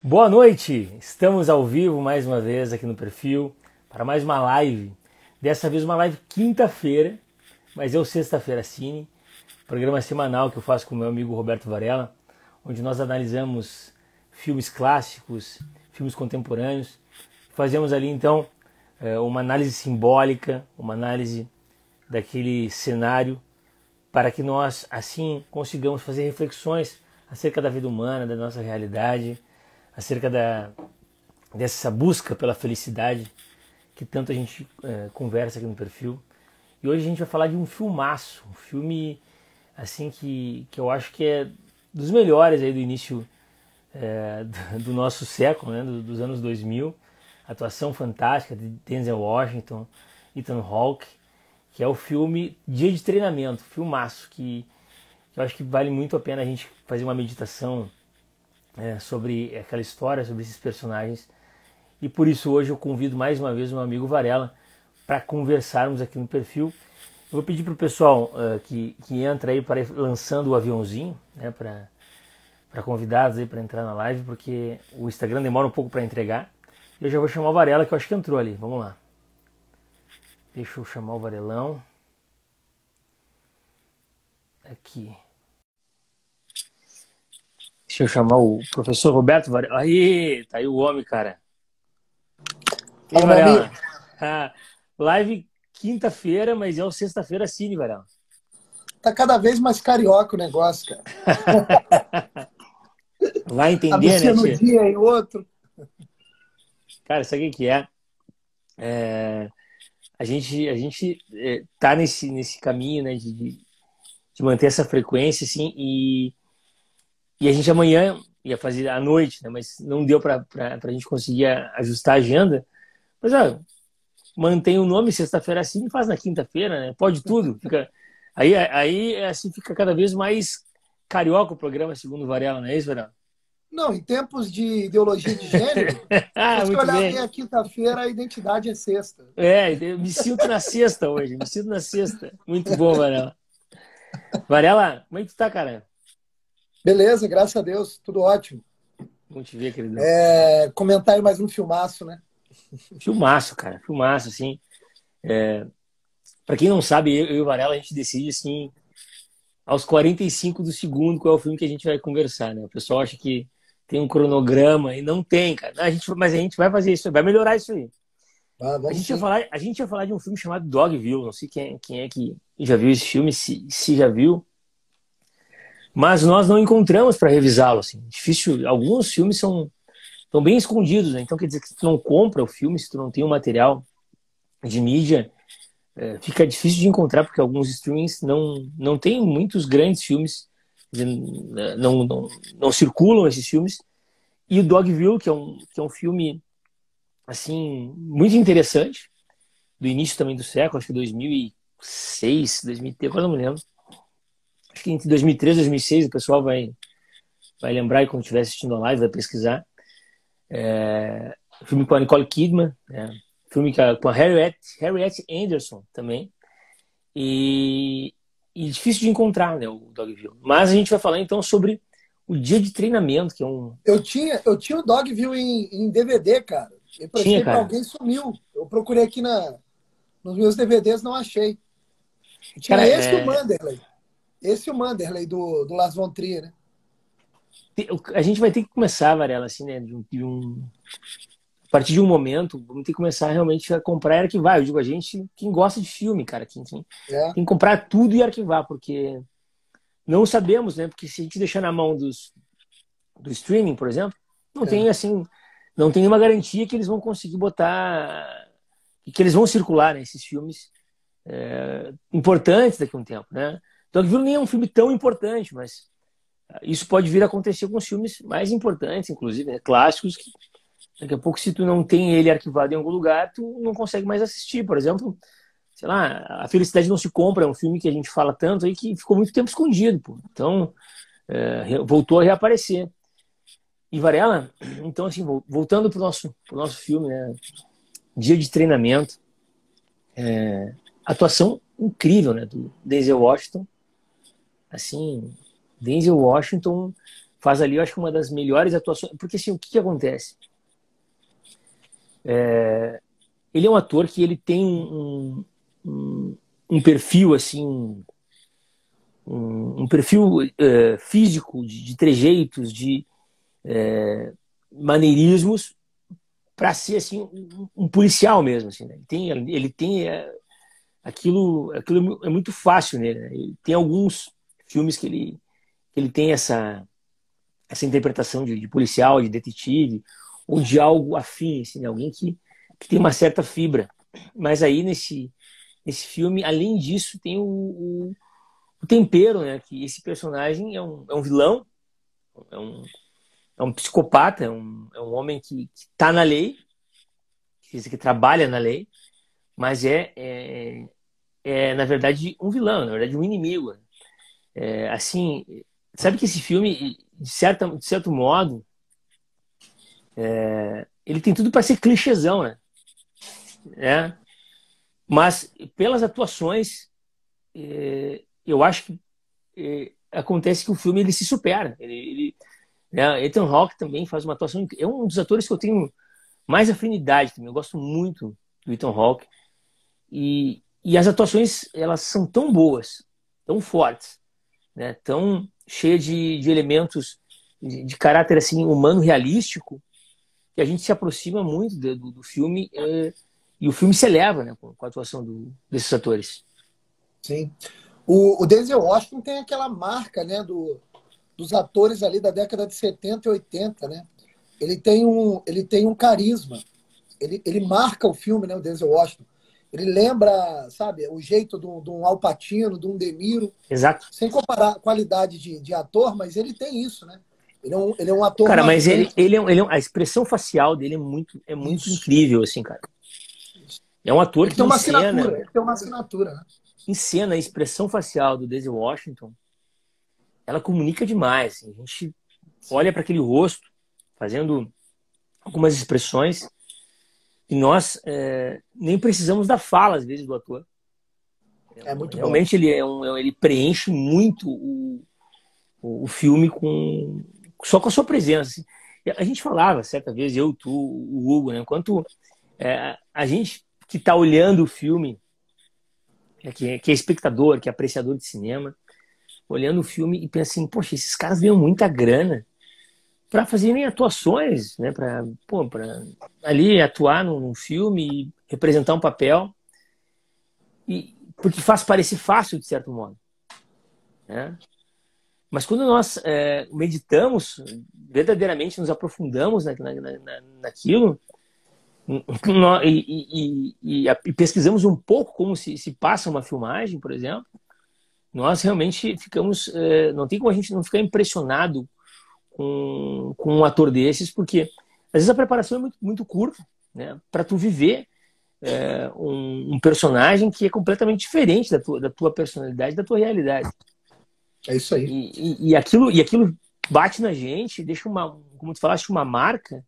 Boa noite! Estamos ao vivo mais uma vez aqui no perfil para mais uma live. Dessa vez uma live quinta-feira, mas é o Sexta-feira Cine, programa semanal que eu faço com o meu amigo Roberto Varela, onde nós analisamos filmes clássicos, filmes contemporâneos. Fazemos ali então uma análise simbólica, uma análise daquele cenário para que nós assim consigamos fazer reflexões acerca da vida humana, da nossa realidade, acerca dessa busca pela felicidade que tanto a gente conversa aqui no perfil. E hoje a gente vai falar de um filmaço, um filme assim que eu acho que é dos melhores aí do início do nosso século, né, dos anos 2000. Atuação fantástica de Denzel Washington, Ethan Hawke, que é o filme Dia de Treinamento, filmaço, que eu acho que vale muito a pena a gente fazer uma meditação sobre aquela história, sobre esses personagens. E por isso hoje eu convido mais uma vez o meu amigo Varela para conversarmos aqui no perfil. Eu vou pedir para o pessoal que entra aí para ir lançando o aviãozinho, né, para convidados aí para entrar na live, porque o Instagram demora um pouco para entregar. Eu já vou chamar o Varela, que eu acho que entrou ali. Vamos lá. Deixa eu chamar o Varelão. Aqui. Deixa eu chamar o professor Roberto Varela. Aí, tá aí o homem, cara. E aí, Fala, meu amigo. Varela? Live quinta-feira, mas é o Sexta-feira Cine, Varela. Tá cada vez mais carioca o negócio, cara. Vai entender, né, Anuncia um tia? dia e outro. Cara, sabe o que é? É, a gente tá nesse caminho, né, de manter essa frequência, assim, e a gente amanhã ia fazer à noite, né, mas não deu pra gente conseguir ajustar a agenda. Mas, mantém o nome Sexta-feira assim e faz na quinta-feira, né? Pode tudo. Aí assim fica cada vez mais carioca o programa, segundo o Varela, não é isso, Varela? Não, em tempos de ideologia de gênero, se você Muito olhar bem. bem a quinta-feira, a identidade é sexta. Eu me sinto na sexta hoje, me sinto na sexta. Muito bom, Varela. Varela, como é que tu tá, cara? Beleza, graças a Deus, tudo ótimo. Vamos te ver, queridão. Comentar aí mais um filmaço, né? Filmaço, cara, filmaço, assim. Pra quem não sabe, eu e o Varela, a gente decide, assim, aos 45 do segundo qual é o filme que a gente vai conversar, né? O pessoal acha que tem um cronograma e não tem, cara. Mas a gente vai fazer isso, vai melhorar isso aí. Vamos sim. A gente ia falar de um filme chamado Dogville, não sei quem é que já viu esse filme, se já viu, mas nós não encontramos para revisá-lo, assim. Difícil, alguns filmes estão bem escondidos, né? Então quer dizer que se tu não compra o filme, se tu não tem o material de mídia, fica difícil de encontrar porque alguns streamings não tem muitos grandes filmes, não circulam esses filmes. E o Dogville, que é um filme assim muito interessante, do início também do século, acho que 2006, 2003, agora não me lembro. Acho que entre 2003 e 2006 o pessoal vai lembrar e quando estiver assistindo a live vai pesquisar. Filme com a Nicole Kidman, né? Filme com a Harriet Anderson também. E difícil de encontrar, né, o Dogville. Mas a gente vai falar então sobre o Dia de Treinamento, que é um... Eu tinha o Dogville em DVD, cara. Eu Tinha, emprestei para cara. alguém, sumiu. Eu procurei aqui nos meus DVDs, não achei. Tinha Cara, esse e o Manderley. Esse e o Manderley do Lars von Trier, né? a gente vai ter que começar, Varela, assim, né, a partir de um momento, vamos ter que começar realmente a comprar e arquivar. Eu digo a gente, quem gosta de filme, cara, quem tem É, que comprar tudo e arquivar, porque não sabemos, né? Porque se a gente deixar na mão do streaming, por exemplo, não tem é. assim, não tem nenhuma garantia que eles vão conseguir botar, que eles vão circular, né, esses filmes importantes daqui a um tempo, né? Então, aquilo nem é um filme tão importante, mas isso pode vir a acontecer com os filmes mais importantes, inclusive, né, clássicos, que daqui a pouco, se tu não tem ele arquivado em algum lugar, tu não consegue mais assistir. Por exemplo, sei lá, A Felicidade Não Se Compra é um filme que a gente fala tanto aí que ficou muito tempo escondido, pô. Então, voltou a reaparecer. E Varela, então assim, voltando pro nosso filme, né? Dia de Treinamento, atuação incrível, né? Do Denzel Washington, assim, Denzel Washington faz ali, eu acho que uma das melhores atuações. Porque, assim, o que acontece? Ele é um ator que ele tem um perfil, assim, um perfil físico, de trejeitos, de maneirismos, para ser, assim, um policial mesmo. Assim, né? Ele tem aquilo é muito fácil nele. Né? Ele tem alguns filmes que ele tem essa interpretação de policial, de detetive, ou de algo afim, assim, né? Alguém que tem uma certa fibra. Mas aí, nesse filme, além disso, tem o tempero, né? Que esse personagem é um vilão, é um, é um psicopata, é um homem que está na lei, que trabalha na lei, mas na verdade, um vilão, na verdade, um inimigo. Assim, sabe que esse filme, de certo modo, ele tem tudo para ser clichêzão, né? Mas pelas atuações, eu acho que acontece que o filme ele se supera. Né? Ethan Hawke também faz uma atuação. É um dos atores que eu tenho mais afinidade também. Eu gosto muito do Ethan Hawke. E as atuações, elas são tão boas, tão fortes, né? Tão cheias de elementos de caráter assim, humano realístico, que a gente se aproxima muito do filme e o filme se eleva, né, com a atuação desses atores. Sim. O Denzel Washington tem aquela marca, né, dos atores ali da década de 70 e 80, né? Ele tem um carisma. Ele marca o filme, né, o Denzel Washington. Ele lembra, sabe, o jeito de um Al Pacino, de um De Niro. Exato. Sem comparar a qualidade de ator, mas ele tem isso, né? Ele é um ator. Cara, mas a expressão facial dele é muito incrível, assim, cara. É um ator ele que tem uma assinatura, ele tem uma assinatura, né? Em cena, a expressão facial do Denzel Washington, ela comunica demais. Assim. A gente olha para aquele rosto, fazendo algumas expressões, e nós nem precisamos da fala, às vezes, do ator. É muito Realmente bom. ele preenche muito o filme só com a sua presença. Assim. A gente falava certa vez, eu, tu, o Hugo, né? Enquanto a gente que está olhando o filme, que é espectador, que é apreciador de cinema, olhando o filme e pensa assim, poxa, esses caras ganham muita grana para fazerem atuações, né? Para ali atuar num filme e representar um papel. Porque faz parecer fácil, de certo modo. Né? Mas quando nós meditamos, verdadeiramente nos aprofundamos naquilo, e pesquisamos um pouco como se passa uma filmagem, por exemplo, nós realmente ficamos... não tem como a gente não ficar impressionado com um ator desses, porque às vezes a preparação é muito, muito curta, né, para tu viver um personagem que é completamente diferente da tua personalidade, da tua realidade. É isso aí. E aquilo bate na gente, deixa como tu falaste, uma marca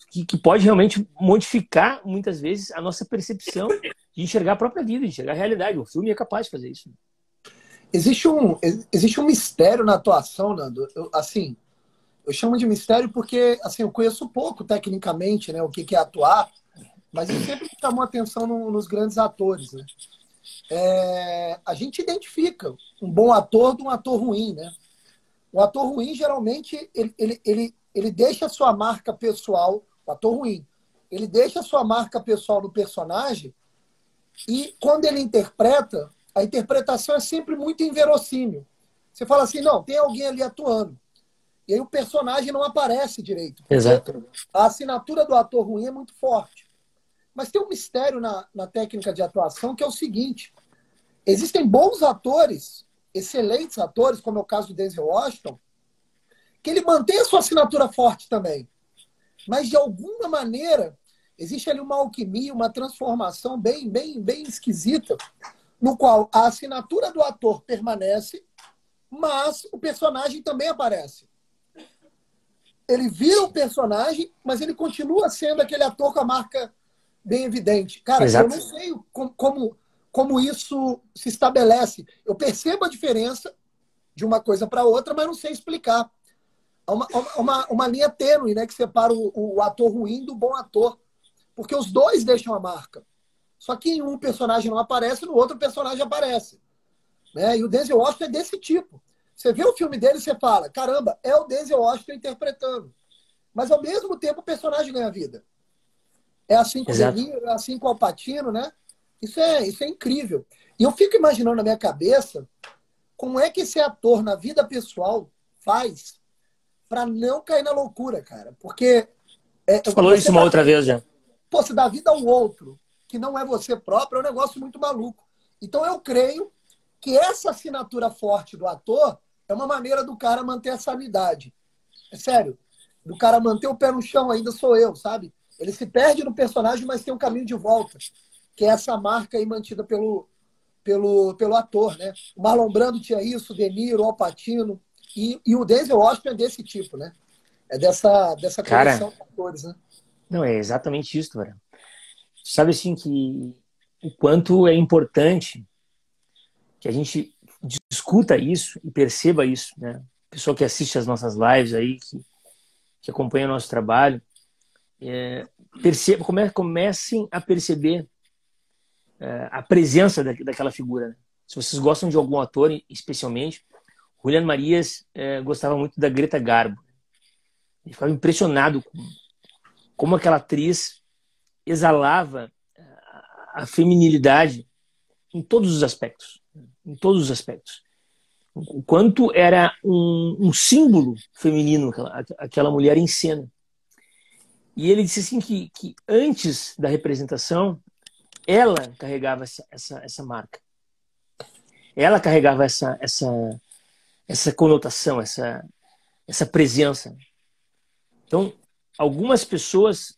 que pode realmente modificar, muitas vezes, a nossa percepção de enxergar a própria vida, de enxergar a realidade. O filme é capaz de fazer isso. Existe um mistério na atuação, Nando. Eu chamo de mistério porque assim, eu conheço pouco tecnicamente, né, o que é atuar, mas eu sempre chamou atenção nos grandes atores, né? A gente identifica um bom ator de um ator ruim, né? Um ator ruim, geralmente, ele deixa a sua marca pessoal, o ator ruim, ele deixa a sua marca pessoal no personagem e quando ele interpreta, a interpretação é sempre muito inverossímil. Você fala assim, não, tem alguém ali atuando. E aí o personagem não aparece direito. Exato. A assinatura do ator ruim é muito forte. Mas tem um mistério na técnica de atuação que é o seguinte. Existem bons atores, excelentes atores, como é o caso do Denzel Washington, que ele mantém a sua assinatura forte também. Mas, de alguma maneira, existe ali uma alquimia, uma transformação bem, bem, bem esquisita, no qual a assinatura do ator permanece, mas o personagem também aparece. Ele vira o personagem, mas ele continua sendo aquele ator com a marca bem evidente. Cara, Exato. Eu não sei como isso se estabelece. Eu percebo a diferença de uma coisa para outra, mas não sei explicar. uma linha tênue, né, que separa o ator ruim do bom ator. Porque os dois deixam a marca. Só que em um personagem não aparece, no outro personagem aparece. Né? E o Denzel Washington é desse tipo. Você vê o filme dele e você fala, caramba, é o Denzel Washington interpretando. Mas ao mesmo tempo o personagem ganha vida. É assim com o De Niro, é assim com o Al Pacino, né? Isso é incrível. E eu fico imaginando na minha cabeça como é que esse ator na vida pessoal faz para não cair na loucura, cara. Porque Tu falou isso uma outra vez já. Pô, você dá vida ao outro, que não é você próprio, é um negócio muito maluco. Então eu creio que essa assinatura forte do ator é uma maneira do cara manter a sanidade. É sério. Do cara manter o pé no chão, ainda sou eu, sabe? Ele se perde no personagem, mas tem um caminho de volta. Que é essa marca aí mantida pelo ator, né? O Marlon Brando tinha isso, o De Niro, o Al Pacino. E o Denzel Washington é desse tipo, né? É dessa coleção de atores, né? Não, é exatamente isso, cara. Sabe assim que o quanto é importante que a gente discuta isso e perceba isso, né? Pessoa que assiste as nossas lives aí, que acompanha o nosso trabalho, comecem a perceber a presença daquela figura. Né? Se vocês gostam de algum ator, especialmente, Julián Marías gostava muito da Greta Garbo. Ele ficava impressionado com como aquela atriz exalava a feminilidade em todos os aspectos. Em todos os aspectos. O quanto era um símbolo feminino aquela mulher em cena. E ele disse assim que antes da representação, ela carregava essa marca. Ela carregava essa conotação, essa presença. Então, algumas pessoas,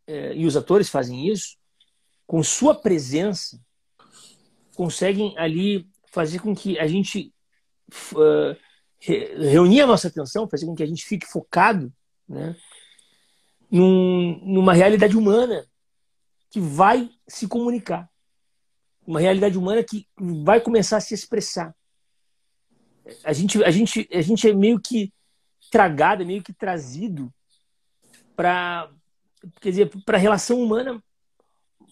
e os atores fazem isso, com sua presença, conseguem ali fazer com que a gente reunir a nossa atenção, fazer com que a gente fique focado, né, numa realidade humana que vai se comunicar. Uma realidade humana que vai começar a se expressar. A gente é meio que tragado, é meio que trazido para, quer dizer, para a relação humana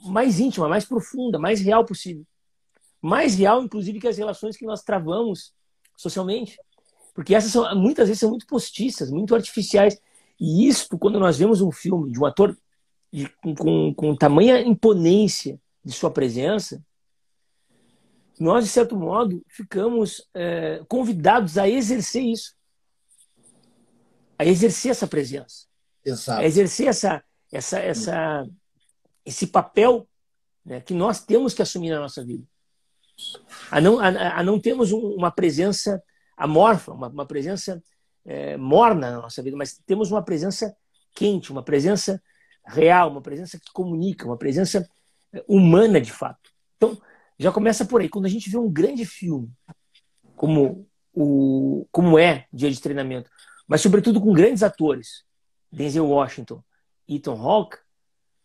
mais íntima, mais profunda, mais real possível. Mais real, inclusive, que as relações que nós travamos socialmente. Porque essas muitas vezes são muito postiças, muito artificiais. E isto, quando nós vemos um filme de um ator com tamanha imponência de sua presença, nós, de certo modo, ficamos convidados a exercer isso. A exercer essa presença. Exato. A exercer esse papel, né, que nós temos que assumir na nossa vida. A não termos uma presença amorfa, uma presença morna na nossa vida, mas temos uma presença quente, uma presença real, uma presença que comunica, uma presença humana de fato. Então, já começa por aí. Quando a gente vê um grande filme, como é Dia de Treinamento, mas sobretudo com grandes atores, Denzel Washington, Ethan Hawke,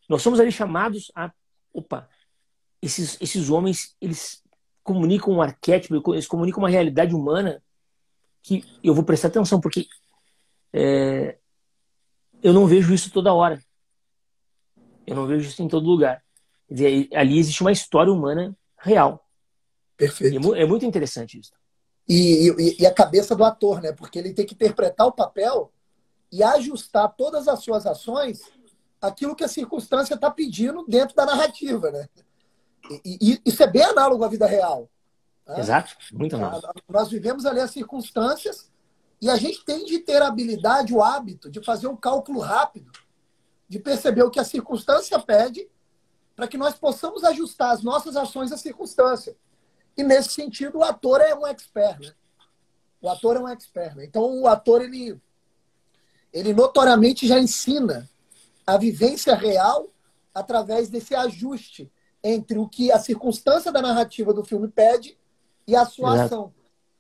nós somos ali chamados a... Opa, esses homens, eles comunicam um arquétipo, eles comunicam uma realidade humana que eu vou prestar atenção, porque eu não vejo isso toda hora. Eu não vejo isso em todo lugar. Quer dizer, ali existe uma história humana real. Perfeito. É muito interessante isso. E a cabeça do ator, né? Porque ele tem que interpretar o papel e ajustar todas as suas ações àquilo que a circunstância está pedindo dentro da narrativa, né? E isso é bem análogo à vida real. Né? Exato, muito análogo. Nós vivemos ali as circunstâncias e a gente tem de ter a habilidade, o hábito de fazer um cálculo rápido, de perceber o que a circunstância pede para que nós possamos ajustar as nossas ações à circunstância. E nesse sentido, o ator é um expert, né? O ator é um expert, né? Então, o ator, ele notoriamente já ensina a vivência real através desse ajuste entre o que a circunstância da narrativa do filme pede e a sua Exato. ação.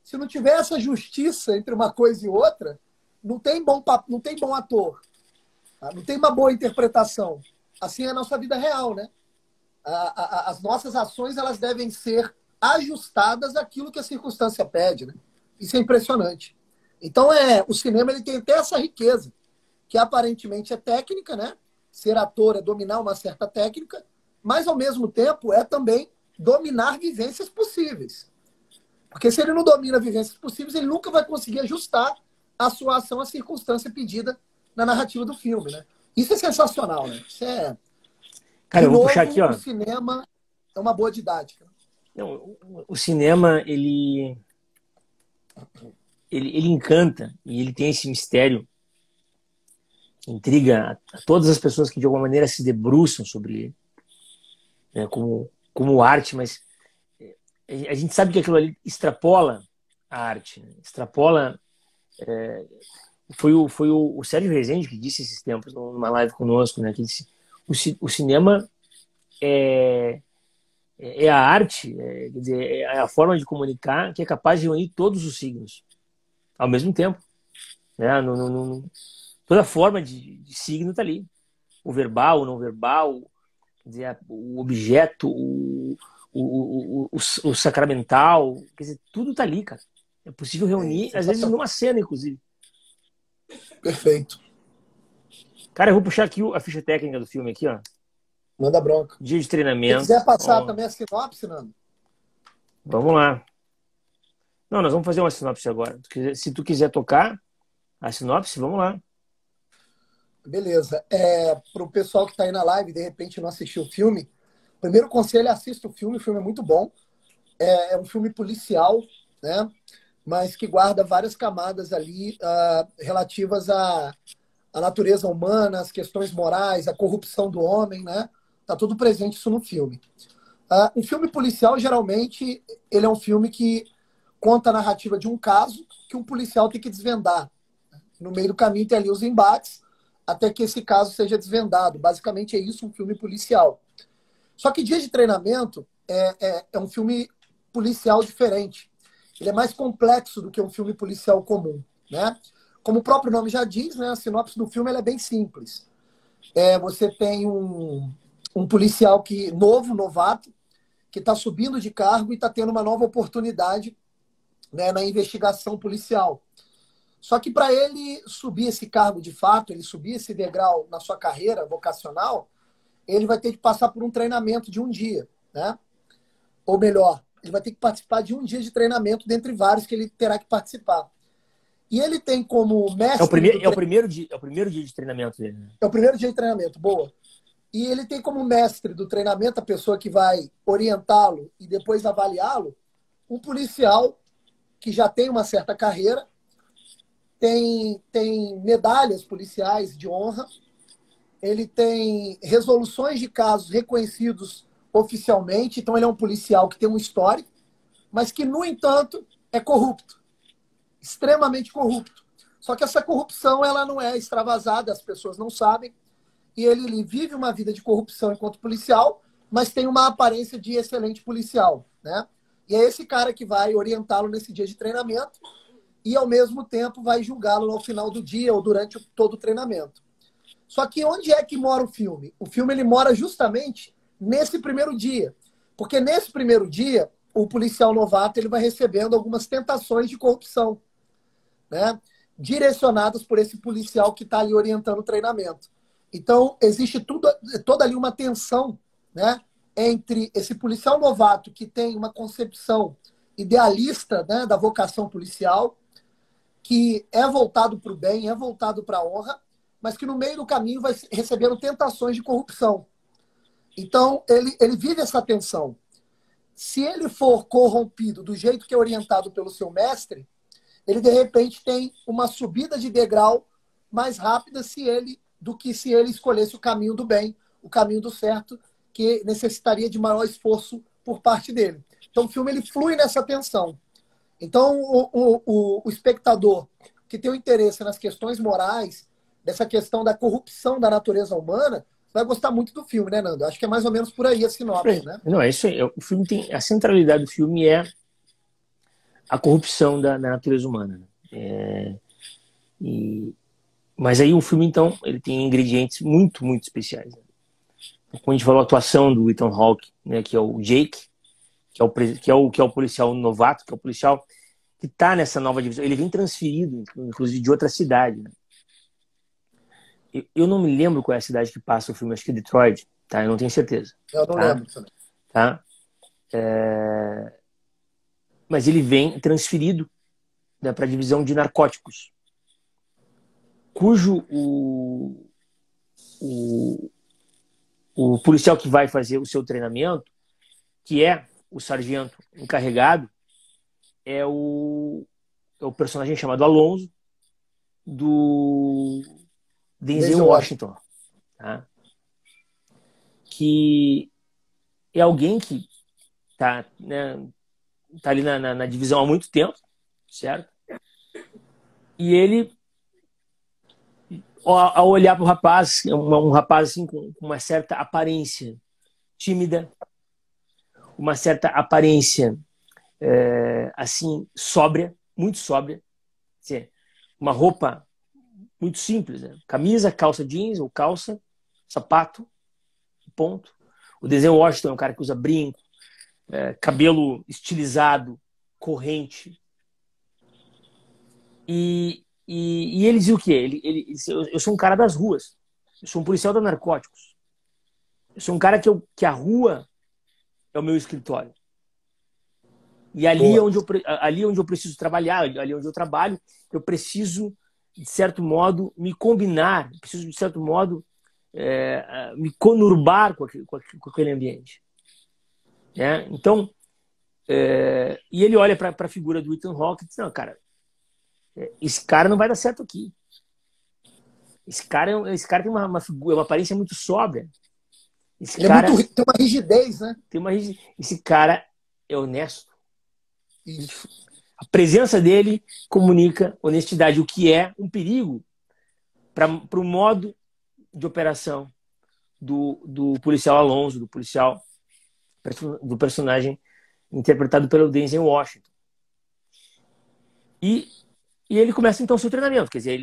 Se não tiver essa justiça entre uma coisa e outra, não tem bom ator. Tá? Não tem uma boa interpretação. Assim é a nossa vida real, né? As nossas ações, elas devem ser ajustadas àquilo que a circunstância pede, né? Isso é impressionante. Então, o cinema ele tem até essa riqueza, que aparentemente é técnica, né? Ser ator é dominar uma certa técnica, mas, ao mesmo tempo, é também dominar vivências possíveis. Porque se ele não domina vivências possíveis, ele nunca vai conseguir ajustar a sua ação à circunstância pedida na narrativa do filme, né? Isso é sensacional, né? Isso é... Cara, eu vou puxar aqui, ó. O cinema é uma boa didática. Não, o cinema, ele encanta e ele tem esse mistério que intriga a todas as pessoas que de alguma maneira se debruçam sobre ele, né, como arte, mas a gente sabe que aquilo ali extrapola a arte, né? Extrapola. Foi o Sérgio Rezende que disse esses tempos numa live conosco, né, que disse o cinema é a arte, quer dizer, é a forma de comunicar que é capaz de unir todos os signos ao mesmo tempo, né? Toda forma de signo está ali, o verbal, o não verbal, quer dizer, o objeto, o sacramental, quer dizer, tudo está ali, cara. É possível reunir, às vezes numa cena, inclusive. Perfeito. Cara, eu vou puxar aqui a ficha técnica do filme aqui, ó. Manda bronca. Dia de treinamento. Se quiser passar também a sinopse, Nando. Vamos lá. Não, nós vamos fazer uma sinopse agora. Se tu quiser tocar a sinopse, vamos lá. Beleza. Para o pessoal que está aí na live e de repente não assistiu o filme, primeiro conselho é assista o filme é muito bom. É um filme policial, né? Mas que guarda várias camadas ali relativas à natureza humana, às questões morais, à corrupção do homem, né? Tá tudo presente isso no filme. Um filme policial, geralmente, ele é um filme que conta a narrativa de um caso que um policial tem que desvendar. No meio do caminho tem ali os embates até que esse caso seja desvendado. Basicamente é isso, um filme policial. Só que Dia de Treinamento é um filme policial diferente. Ele é mais complexo do que um filme policial comum, né? Como o próprio nome já diz, né, a sinopse do filme ela é bem simples. Você tem um policial novato, que está subindo de cargo e está tendo uma nova oportunidade, né, na investigação policial. Só que para ele subir esse cargo de fato, ele subir esse degrau na sua carreira vocacional, ele vai ter que passar por um treinamento de um dia, né? Ou melhor, ele vai ter que participar de um dia de treinamento dentre vários que ele terá que participar. E ele tem como mestre... É o primeiro dia de treinamento dele, né? É o primeiro dia de treinamento, boa. E ele tem como mestre do treinamento, a pessoa que vai orientá-lo e depois avaliá-lo, um policial que já tem uma certa carreira, tem medalhas policiais de honra, ele tem resoluções de casos reconhecidos oficialmente, então ele é um policial que tem um histórico, mas que, no entanto, é corrupto, extremamente corrupto. Só que essa corrupção ela não é extravasada, as pessoas não sabem, e ele vive uma vida de corrupção enquanto policial, mas tem uma aparência de excelente policial, né? E é esse cara que vai orientá-lo nesse dia de treinamento e, ao mesmo tempo, vai julgá-lo ao final do dia ou durante todo o treinamento. Só que onde é que mora o filme? O filme ele mora justamente nesse primeiro dia. Porque nesse primeiro dia, o policial novato ele vai recebendo algumas tentações de corrupção, né? Direcionadas por esse policial que está ali orientando o treinamento. Então, existe toda ali uma tensão, né, entre esse policial novato que tem uma concepção idealista, né, da vocação policial, que é voltado para o bem, é voltado para a honra, mas que no meio do caminho vai recebendo tentações de corrupção. Então, ele vive essa tensão. Se ele for corrompido do jeito que é orientado pelo seu mestre, ele, de repente, tem uma subida de degrau mais rápida do que se ele escolhesse o caminho do bem, o caminho do certo, que necessitaria de maior esforço por parte dele. Então, o filme ele flui nessa tensão. Então, o espectador que tem o interesse nas questões morais, dessa questão da corrupção da natureza humana, vai gostar muito do filme, né, Nando? Acho que é mais ou menos por aí a sinopse, né? Não, é isso aí. O filme tem... A centralidade do filme é a corrupção da natureza humana. Mas aí o filme, então, ele tem ingredientes muito, muito especiais. Como a gente falou, a atuação do Ethan Hawke, né, que é o Jake, que é o policial novato, que é o policial que está nessa nova divisão. Ele vem transferido, inclusive, de outra cidade. Né? Eu não me lembro qual é a cidade que passa o filme, acho que é Detroit, tá? Eu não tenho certeza. Eu não lembro também. Tá? Mas ele vem transferido, né, para a divisão de narcóticos, cujo o policial que vai fazer o seu treinamento, que é o sargento encarregado, é o personagem chamado Alonso, do Denzel Washington. Tá? Que é alguém que tá, né, tá ali na divisão há muito tempo, certo? E ele, ao olhar para o rapaz, um rapaz assim, com uma certa aparência tímida, uma certa aparência assim, sóbria, muito sóbria, assim, uma roupa muito simples, né? Camisa, calça jeans ou calça, sapato, ponto. O Denzel Washington é um cara que usa brinco, cabelo estilizado, corrente. E ele dizia o quê? Eu sou um cara das ruas. Eu sou um policial de narcóticos. Eu sou um cara que a rua é o meu escritório. E ali onde eu preciso trabalhar, ali onde eu trabalho, eu preciso, de certo modo, me combinar, preciso, de certo modo, me conurbar com aquele ambiente. Então, e ele olha para a figura do Ethan Hawke e diz, não, cara, esse cara não vai dar certo aqui. Esse cara tem uma figura, uma aparência muito sóbria. Ele tem uma rigidez, né? Esse cara é honesto. Isso. A presença dele comunica honestidade, o que é um perigo para o modo de operação do policial Alonso, do personagem interpretado pelo Denzel Washington. E ele começa então o seu treinamento, quer dizer,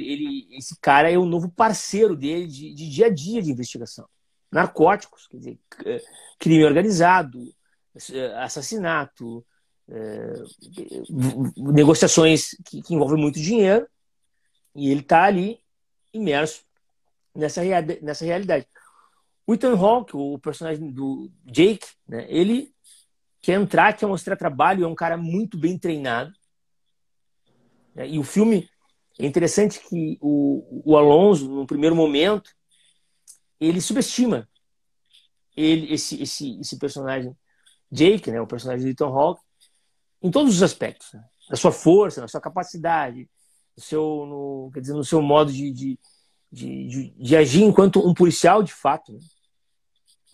esse cara é o novo parceiro dele de dia a dia de investigação. Narcóticos, quer dizer, crime organizado, assassinato, negociações que envolvem muito dinheiro, e ele está ali imerso nessa realidade. O Ethan Hawke, o personagem do Jake, né, ele quer mostrar trabalho, é um cara muito bem treinado. Né, e o filme, é interessante que o Alonso, no primeiro momento, ele subestima esse personagem Jake, né, o personagem do Ethan Hawke, em todos os aspectos, né, da sua força, da sua capacidade, no seu modo de agir enquanto um policial de fato. Né?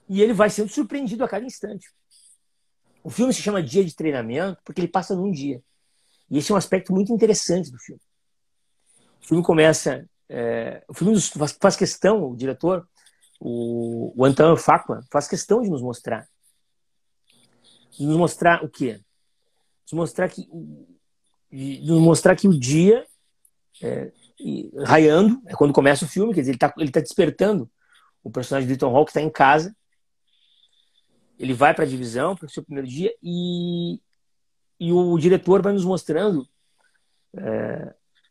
E ele vai sendo surpreendido a cada instante. O filme se chama Dia de Treinamento porque ele passa num dia. E esse é um aspecto muito interessante do filme. O filme começa... o filme faz questão, o diretor, o Antoine Fuqua, faz questão de nos mostrar. De nos mostrar o quê? De nos mostrar que o dia... raiando, é quando começa o filme, quer dizer, ele tá despertando o personagem do Ethan Hawke, que está em casa, ele vai para a divisão, para o seu primeiro dia, e o diretor vai nos mostrando,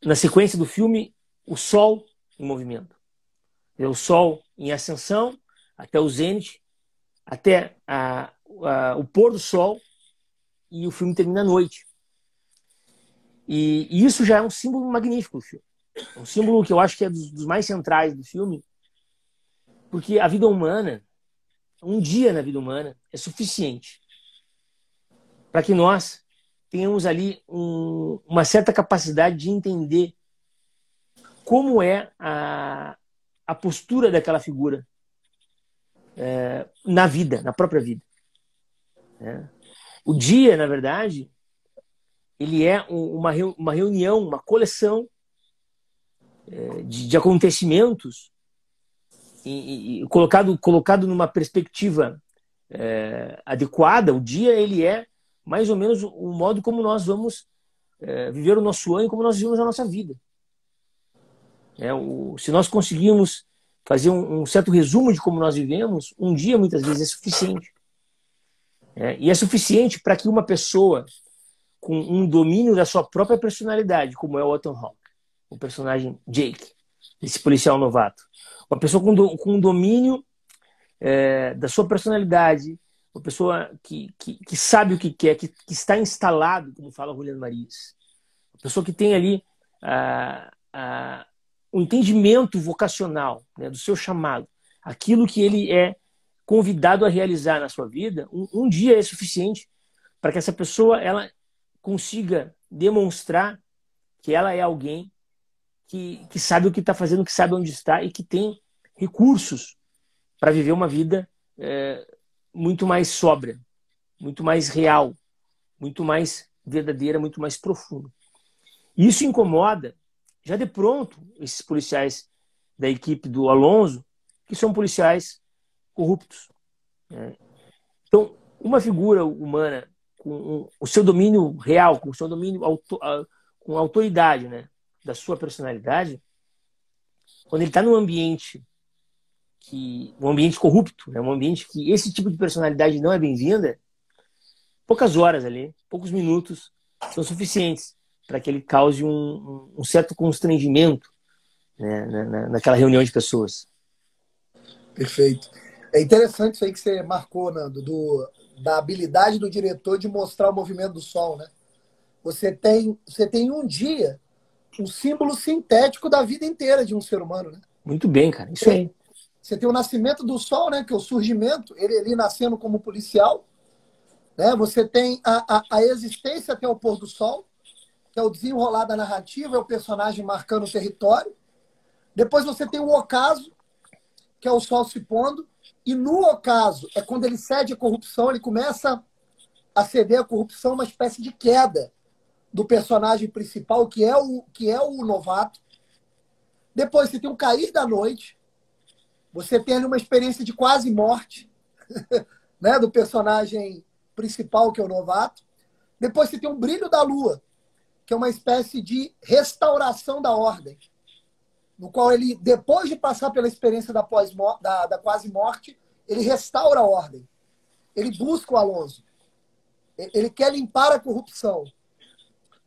na sequência do filme, o sol em movimento. O sol em ascensão, até o zênite, até o pôr do sol, e o filme termina à noite. E isso já é um símbolo magnífico do filme. Um símbolo que eu acho que é dos mais centrais do filme, porque a vida humana, um dia na vida humana, é suficiente para que nós tenhamos ali uma certa capacidade de entender como é a postura daquela figura na vida, na própria vida. O dia, na verdade, ele é uma reunião, uma coleção de acontecimentos e colocado numa perspectiva adequada. O dia, ele é mais ou menos o modo como nós vamos viver o nosso ano e como nós vivemos a nossa vida. Se nós conseguirmos fazer um certo resumo de como nós vivemos, um dia muitas vezes é suficiente. E é suficiente para que uma pessoa com um domínio da sua própria personalidade, como é o Ethan Hawke, o personagem Jake, esse policial novato. Uma pessoa com um domínio da sua personalidade, uma pessoa que sabe o que quer, que está instalado, como fala Juliano Marias. Uma pessoa que tem ali o entendimento vocacional, né, do seu chamado, aquilo que ele é convidado a realizar na sua vida. Um dia é suficiente para que essa pessoa ela consiga demonstrar que ela é alguém que sabe o que está fazendo, que sabe onde está e que tem recursos para viver uma vida muito mais sóbria, muito mais real, muito mais verdadeira, muito mais profunda. Isso incomoda, já de pronto, esses policiais da equipe do Alonso, que são policiais corruptos. Então, uma figura humana com o seu domínio real, com o seu domínio com autoridade, né, da sua personalidade, quando ele está num ambiente um ambiente corrupto, né, um ambiente que esse tipo de personalidade não é bem-vinda, poucas horas ali, poucos minutos são suficientes para que ele cause um certo constrangimento, né, naquela reunião de pessoas. Perfeito. É interessante isso aí que você marcou, Nando, da habilidade do diretor de mostrar o movimento do sol, né? Você tem um dia um símbolo sintético da vida inteira de um ser humano, né? Muito bem, cara. Isso aí. Você tem o nascimento do sol, né? Que é o surgimento, ele ali nascendo como policial, né? Você tem a existência até o pôr do sol, que é o desenrolar da narrativa, é o personagem marcando o território. Depois você tem o ocaso, que é o sol se pondo, e no ocaso é quando ele cede a corrupção, ele começa a ceder a corrupção, uma espécie de queda do personagem principal, que é o novato. Depois você tem o cair da noite, você tem ali uma experiência de quase morte, né, do personagem principal, que é o novato. Depois você tem o brilho da lua, que é uma espécie de restauração da ordem, no qual ele, depois de passar pela experiência da quase morte, ele restaura a ordem. Ele busca o Alonso. Ele quer limpar a corrupção.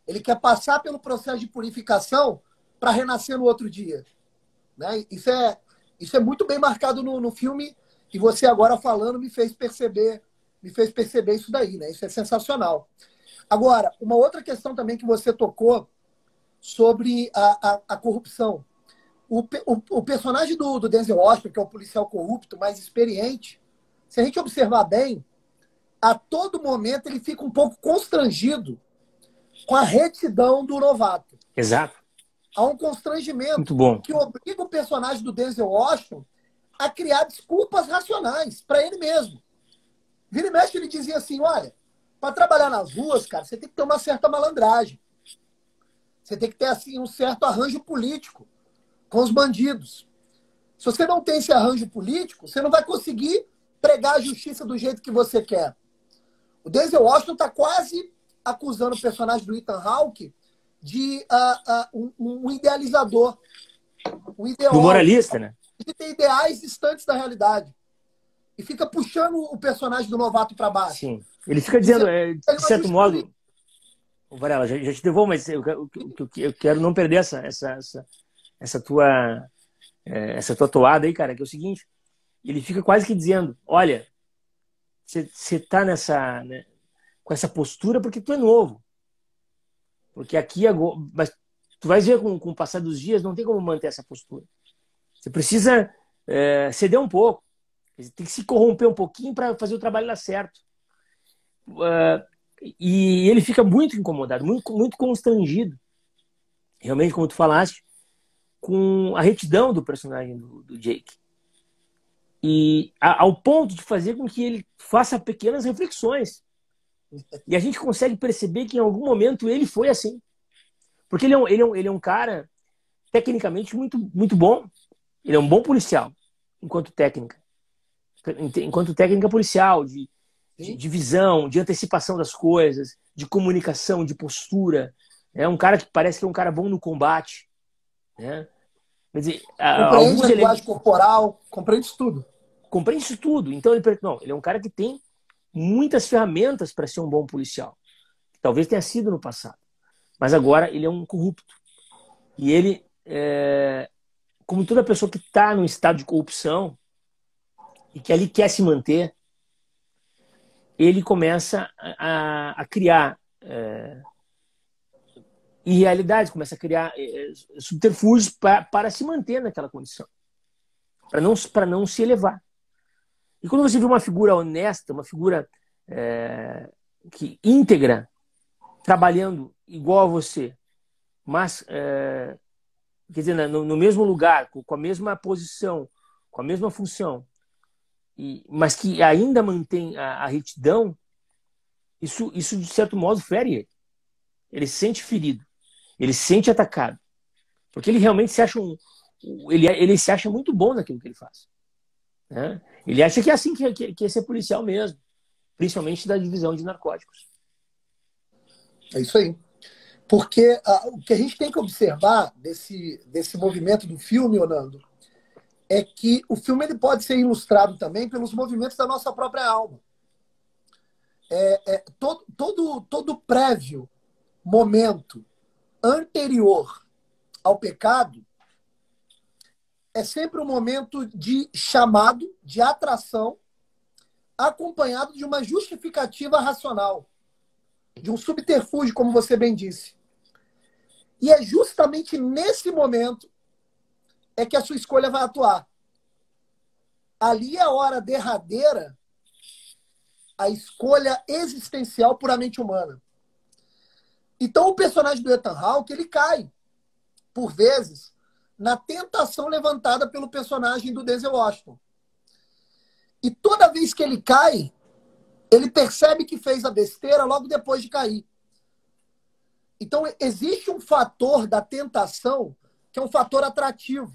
Ele quer passar pelo processo de purificação para renascer no outro dia. Né? Isso é muito bem marcado no filme, e você agora falando me fez perceber isso daí. Né? Isso é sensacional. Agora, uma outra questão também que você tocou sobre a corrupção. O personagem do Denzel Washington, que é o policial corrupto, mais experiente, se a gente observar bem, a todo momento ele fica um pouco constrangido com a retidão do novato. Exato. Há um constrangimento muito bom, que obriga o personagem do Denzel Washington a criar desculpas racionais para ele mesmo. Vira e mexe, ele dizia assim, olha, para trabalhar nas ruas, cara, você tem que ter uma certa malandragem. Você tem que ter assim, um certo arranjo político com os bandidos. Se você não tem esse arranjo político, você não vai conseguir pregar a justiça do jeito que você quer. O Denzel Washington está quase acusando o personagem do Ethan Hawke de um idealizador. Do moralista, né? Que tem ideais distantes da realidade. E fica puxando o personagem do novato para baixo. Sim. Ele fica dizendo, de certo modo... Varela, já te devolvo, mas eu quero não perder essa tua toada aí, cara, que é o seguinte, ele fica quase que dizendo, olha, você tá com essa postura porque tu é novo. Porque aqui agora, mas tu vais ver com o passar dos dias, não tem como manter essa postura. Você precisa ceder um pouco. Tem que se corromper um pouquinho para fazer o trabalho dar certo. E ele fica muito incomodado, muito, muito constrangido. Realmente, como tu falaste, com a retidão do personagem do Jake. E ao ponto de fazer com que ele faça pequenas reflexões. E a gente consegue perceber que em algum momento ele foi assim. Porque ele é um cara tecnicamente muito, muito bom. Ele é um bom policial, enquanto técnica policial, de visão, de antecipação das coisas, de comunicação, de postura. É um cara que parece que é um cara bom no combate. Né? Quer dizer, compreende a linguagem corporal, compreende isso tudo. Compreende isso tudo. Então ele é um cara que tem muitas ferramentas para ser um bom policial. talvez tenha sido no passado, mas agora ele é um corrupto. E ele, como toda pessoa que está num estado de corrupção e que ali quer se manter, ele começa a criar irrealidades, começa a criar subterfúgios para se manter naquela condição, para não se elevar. E quando você vê uma figura honesta, uma figura que íntegra, trabalhando igual a você, mas, quer dizer, no mesmo lugar, com a mesma posição, com a mesma função, mas que ainda mantém a retidão, isso, de certo modo, fere ele. Ele se sente ferido, ele se sente atacado, porque ele realmente se acha ele se acha muito bom naquilo que ele faz, né? Ele acha que é assim que é ser policial mesmo, principalmente da divisão de narcóticos. É isso aí. Porque o que a gente tem que observar desse movimento do filme, Orlando, é que o filme ele pode ser ilustrado também pelos movimentos da nossa própria alma. Todo prévio momento anterior ao pecado é sempre um momento de chamado, de atração, acompanhado de uma justificativa racional, de um subterfúgio, como você bem disse. E é justamente nesse momento é que a sua escolha vai atuar. Ali é a hora derradeira, a escolha existencial puramente humana. Então o personagem do Ethan Hawke, ele cai, por vezes, na tentação levantada pelo personagem do Denzel Washington. E toda vez que ele cai, ele percebe que fez a besteira logo depois de cair. Então, existe um fator da tentação que é um fator atrativo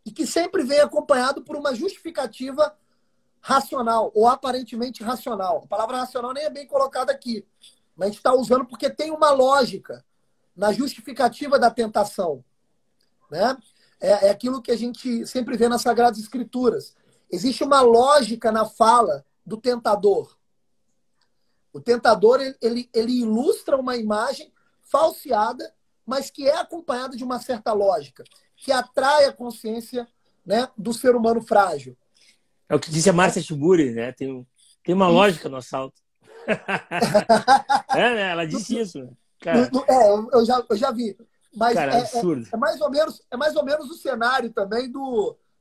e que sempre vem acompanhado por uma justificativa racional ou aparentemente racional. A palavra racional nem é bem colocada aqui, mas a gente está usando porque tem uma lógica na justificativa da tentação, né? É aquilo que a gente sempre vê nas Sagradas Escrituras. Existe uma lógica na fala do tentador. O tentador ele ilustra uma imagem falseada, mas que é acompanhada de uma certa lógica, que atrai a consciência, né, do ser humano frágil. É o que disse a Márcia Tiburi, né? Tem uma lógica no assalto. Né? Ela disse isso. Cara, eu já vi. Mas cara, absurdo. É mais ou menos o cenário também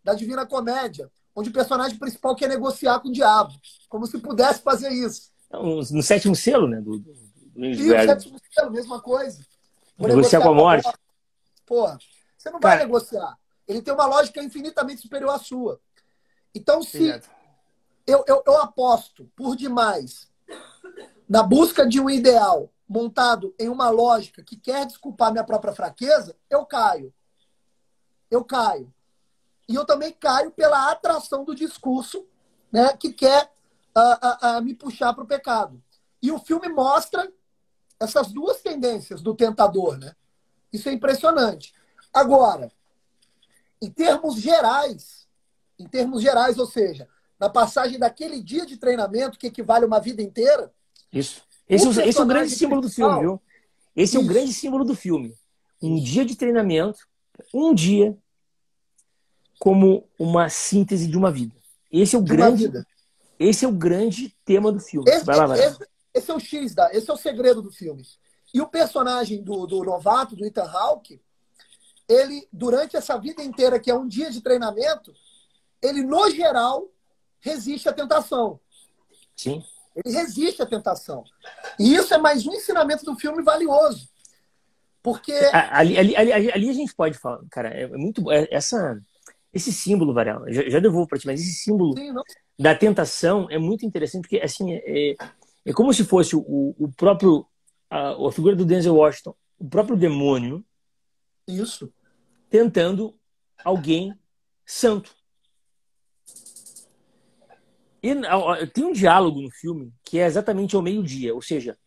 da Divina Comédia, onde o personagem principal quer negociar com o diabo, como se pudesse fazer isso. No sétimo selo, né? E o sétimo selo, mesma coisa. Negociar com a morte. Porra, você não vai negociar. Ele tem uma lógica infinitamente superior à sua. Então, se eu aposto por demais na busca de um ideal montado em uma lógica que quer desculpar minha própria fraqueza, eu caio. Eu caio. E eu também caio pela atração do discurso, né, que quer me puxar para o pecado. E o filme mostra essas duas tendências do tentador, né? Isso é impressionante. Agora, em termos gerais, ou seja, na passagem daquele dia de treinamento que equivale a uma vida inteira. Isso. Esse é o grande símbolo do filme, viu? Esse é o grande símbolo do filme. Um dia de treinamento, um dia como uma síntese de uma vida. Esse é o grande tema do filme. Esse é o X, esse é o segredo do filme. E o personagem do novato, do Ethan Hawke, ele, durante essa vida inteira, que é um dia de treinamento, ele, no geral, resiste à tentação. Sim. Ele resiste à tentação. E isso é mais um ensinamento do filme valioso. Porque... Ali a gente pode falar, cara, é muito... Esse símbolo, Varela, já devolvo para ti, mas esse símbolo da tentação é muito interessante, porque assim, é como se fosse o próprio... a figura do Denzel Washington, o próprio demônio... Isso. Tentando alguém santo. E tem um diálogo no filme que é exatamente ao meio-dia, ou seja,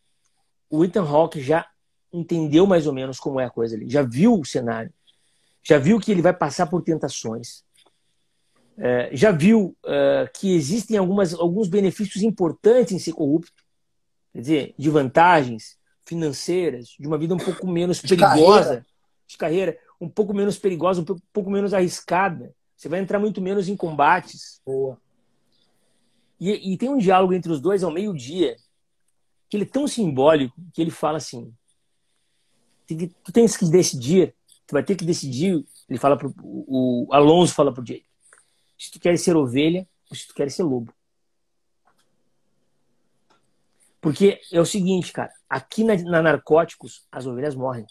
o Ethan Hawke já entendeu mais ou menos como é a coisa ali, já viu o cenário, já viu que ele vai passar por tentações, já viu que existem alguns benefícios importantes em ser corrupto, quer dizer, de vantagens, financeiras, de uma vida um pouco menos De carreira. de carreira, um pouco menos perigosa, um pouco menos arriscada. Você vai entrar muito menos em combates. Boa. E tem um diálogo entre os dois ao meio-dia, que ele é tão simbólico, que ele fala assim, tu tens que decidir, tu vai ter que decidir, ele fala o Alonso fala pro Jake, se tu queres ser ovelha ou se tu queres ser lobo. Porque é o seguinte, cara, aqui na Narcóticos, as ovelhas morrem.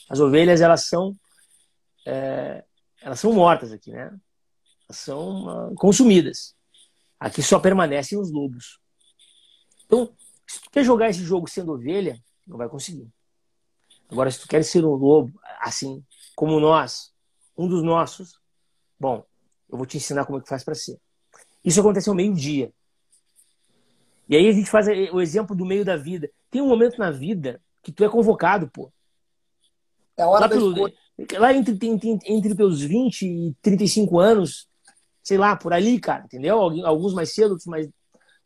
As ovelhas, elas são mortas aqui, né? Elas são consumidas. Aqui só permanecem os lobos. Então, se tu quer jogar esse jogo sendo ovelha, não vai conseguir. Agora, se tu quer ser um lobo, assim, como nós, um dos nossos, bom, eu vou te ensinar como é que faz para ser. Isso acontece ao meio-dia. E aí a gente faz o exemplo do meio da vida. Tem um momento na vida que tu é convocado, pô. É a hora da escolha. Lá entre teus 20 e 35 anos, sei lá, por ali, cara, entendeu? Alguns mais cedo, outros um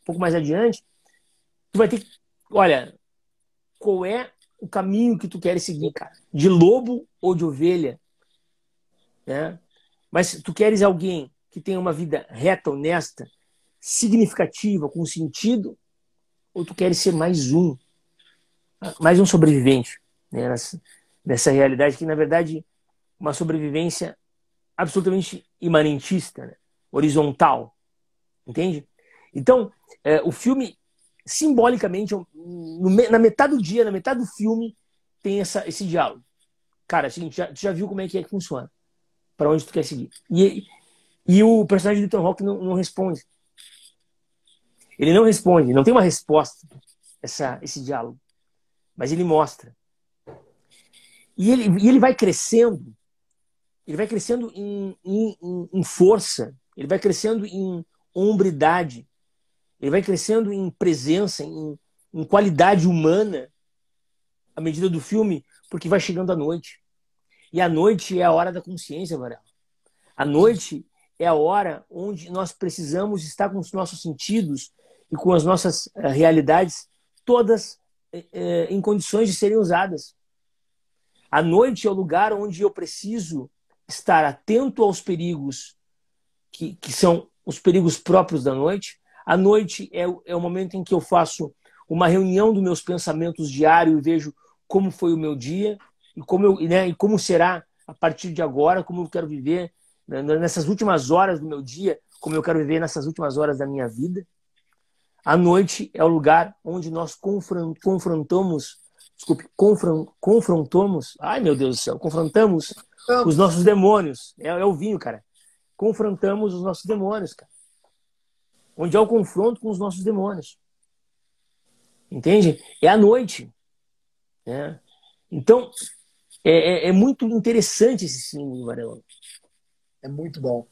pouco mais adiante. Tu vai ter que... Olha, qual é o caminho que tu queres seguir, cara? De lobo ou de ovelha? Né? Mas tu queres alguém que tenha uma vida reta, honesta, significativa, com sentido? Ou tu queres ser mais um sobrevivente, né? Nessa realidade que, na verdade, uma sobrevivência absolutamente imanentista, né? Horizontal, entende? Então, o filme, simbolicamente, na metade do dia, na metade do filme, tem esse diálogo. Cara, é o seguinte, tu já viu como é que funciona? Para onde tu quer seguir? E o personagem do Ethan Hawke não responde. Ele não responde, não tem uma resposta esse diálogo. Mas ele mostra. E ele vai crescendo. Ele vai crescendo em força. Ele vai crescendo em hombridade. Ele vai crescendo em presença, em qualidade humana, à medida do filme, porque vai chegando a noite. E a noite é a hora da consciência, Varela. A noite é a hora onde nós precisamos estar com os nossos sentidos e com as nossas realidades todas em condições de serem usadas. A noite é o lugar onde eu preciso estar atento aos perigos que são os perigos próprios da noite. A noite é o momento em que eu faço uma reunião dos meus pensamentos diário e vejo como foi o meu dia e como será a partir de agora, como eu quero viver nessas últimas horas do meu dia, como eu quero viver nessas últimas horas da minha vida. A noite é o lugar onde nós confrontamos, ai meu Deus do céu, confrontamos os nossos demônios. É o vinho, cara. Confrontamos os nossos demônios, cara. Onde há o confronto com os nossos demônios. Entende? É a noite. Né? Então, é muito interessante esse símbolo, Varela. É muito bom.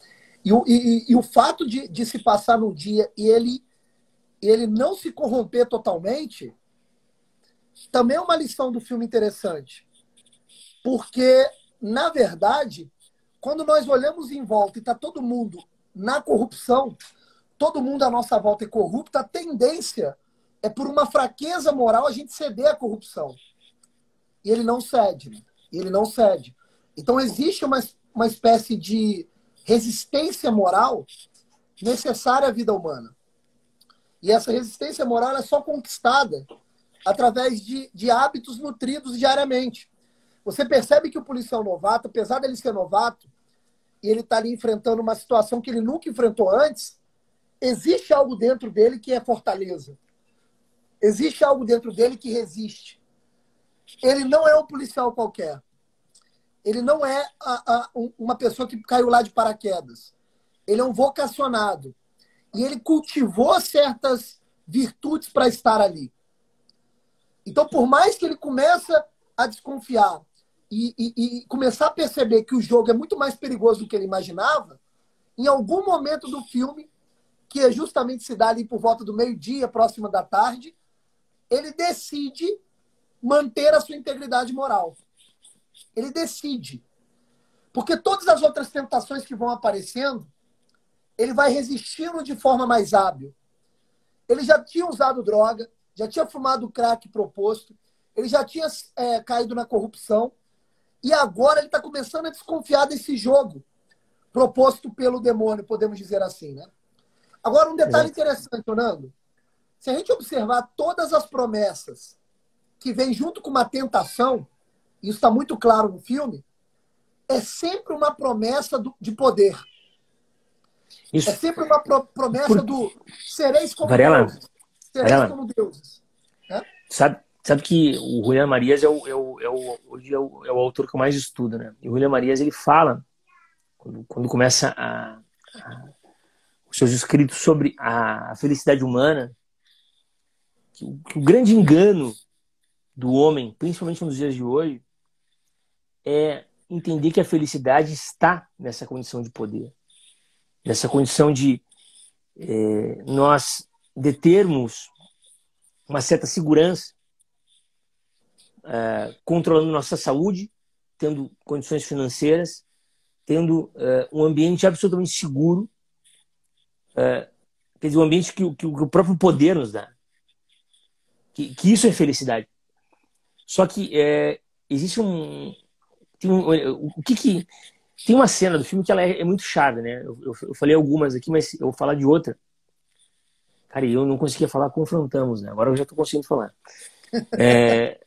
E o fato de se passar no dia e ele não se corromper totalmente também é uma lição do filme interessante. Porque, na verdade, quando nós olhamos em volta e está todo mundo na corrupção, todo mundo à nossa volta é corrupto, a tendência é por uma fraqueza moral a gente ceder à corrupção. E ele não cede. Né? Ele não cede. Então existe uma espécie de resistência moral necessária à vida humana. E essa resistência moral é só conquistada através de hábitos nutridos diariamente. Você percebe que o policial novato, apesar dele ser novato, e ele está ali enfrentando uma situação que ele nunca enfrentou antes, existe algo dentro dele que é fortaleza. Existe algo dentro dele que resiste. Ele não é um policial qualquer. Ele não é uma pessoa que caiu lá de paraquedas. Ele é um vocacionado. E ele cultivou certas virtudes para estar ali. Então, por mais que ele comece a desconfiar e começar a perceber que o jogo é muito mais perigoso do que ele imaginava, em algum momento do filme, que é justamente se dá ali por volta do meio-dia, próxima da tarde, ele decide manter a sua integridade moral. Ele decide. Porque todas as outras tentações que vão aparecendo, ele vai resistindo de forma mais hábil. Ele já tinha usado droga, já tinha fumado o crack proposto, ele já tinha caído na corrupção e agora ele está começando a desconfiar desse jogo proposto pelo demônio, podemos dizer assim, né? Agora, um detalhe interessante, Nando. Se a gente observar todas as promessas que vêm junto com uma tentação, isso está muito claro no filme, é sempre uma promessa de poder. Isso. É sempre uma promessa do sereis como Varela, deuses. Sereis como deuses. Né? Sabe que o Julián Marías hoje é o autor que eu mais estudo, né? E o Julián Marías, ele fala, quando começa os seus escritos sobre a felicidade humana, que o grande engano do homem, principalmente nos dias de hoje, é entender que a felicidade está nessa condição de poder. Nessa condição de nós determos uma certa segurança, controlando nossa saúde, tendo condições financeiras, tendo um ambiente absolutamente seguro, quer dizer, um ambiente que o próprio poder nos dá. Que isso é felicidade. Só que existe tem uma cena do filme que ela é muito chave, né? Eu falei algumas aqui, mas eu vou falar de outra. Cara, eu não conseguia falar, confrontamos, né? Agora eu já estou conseguindo falar. É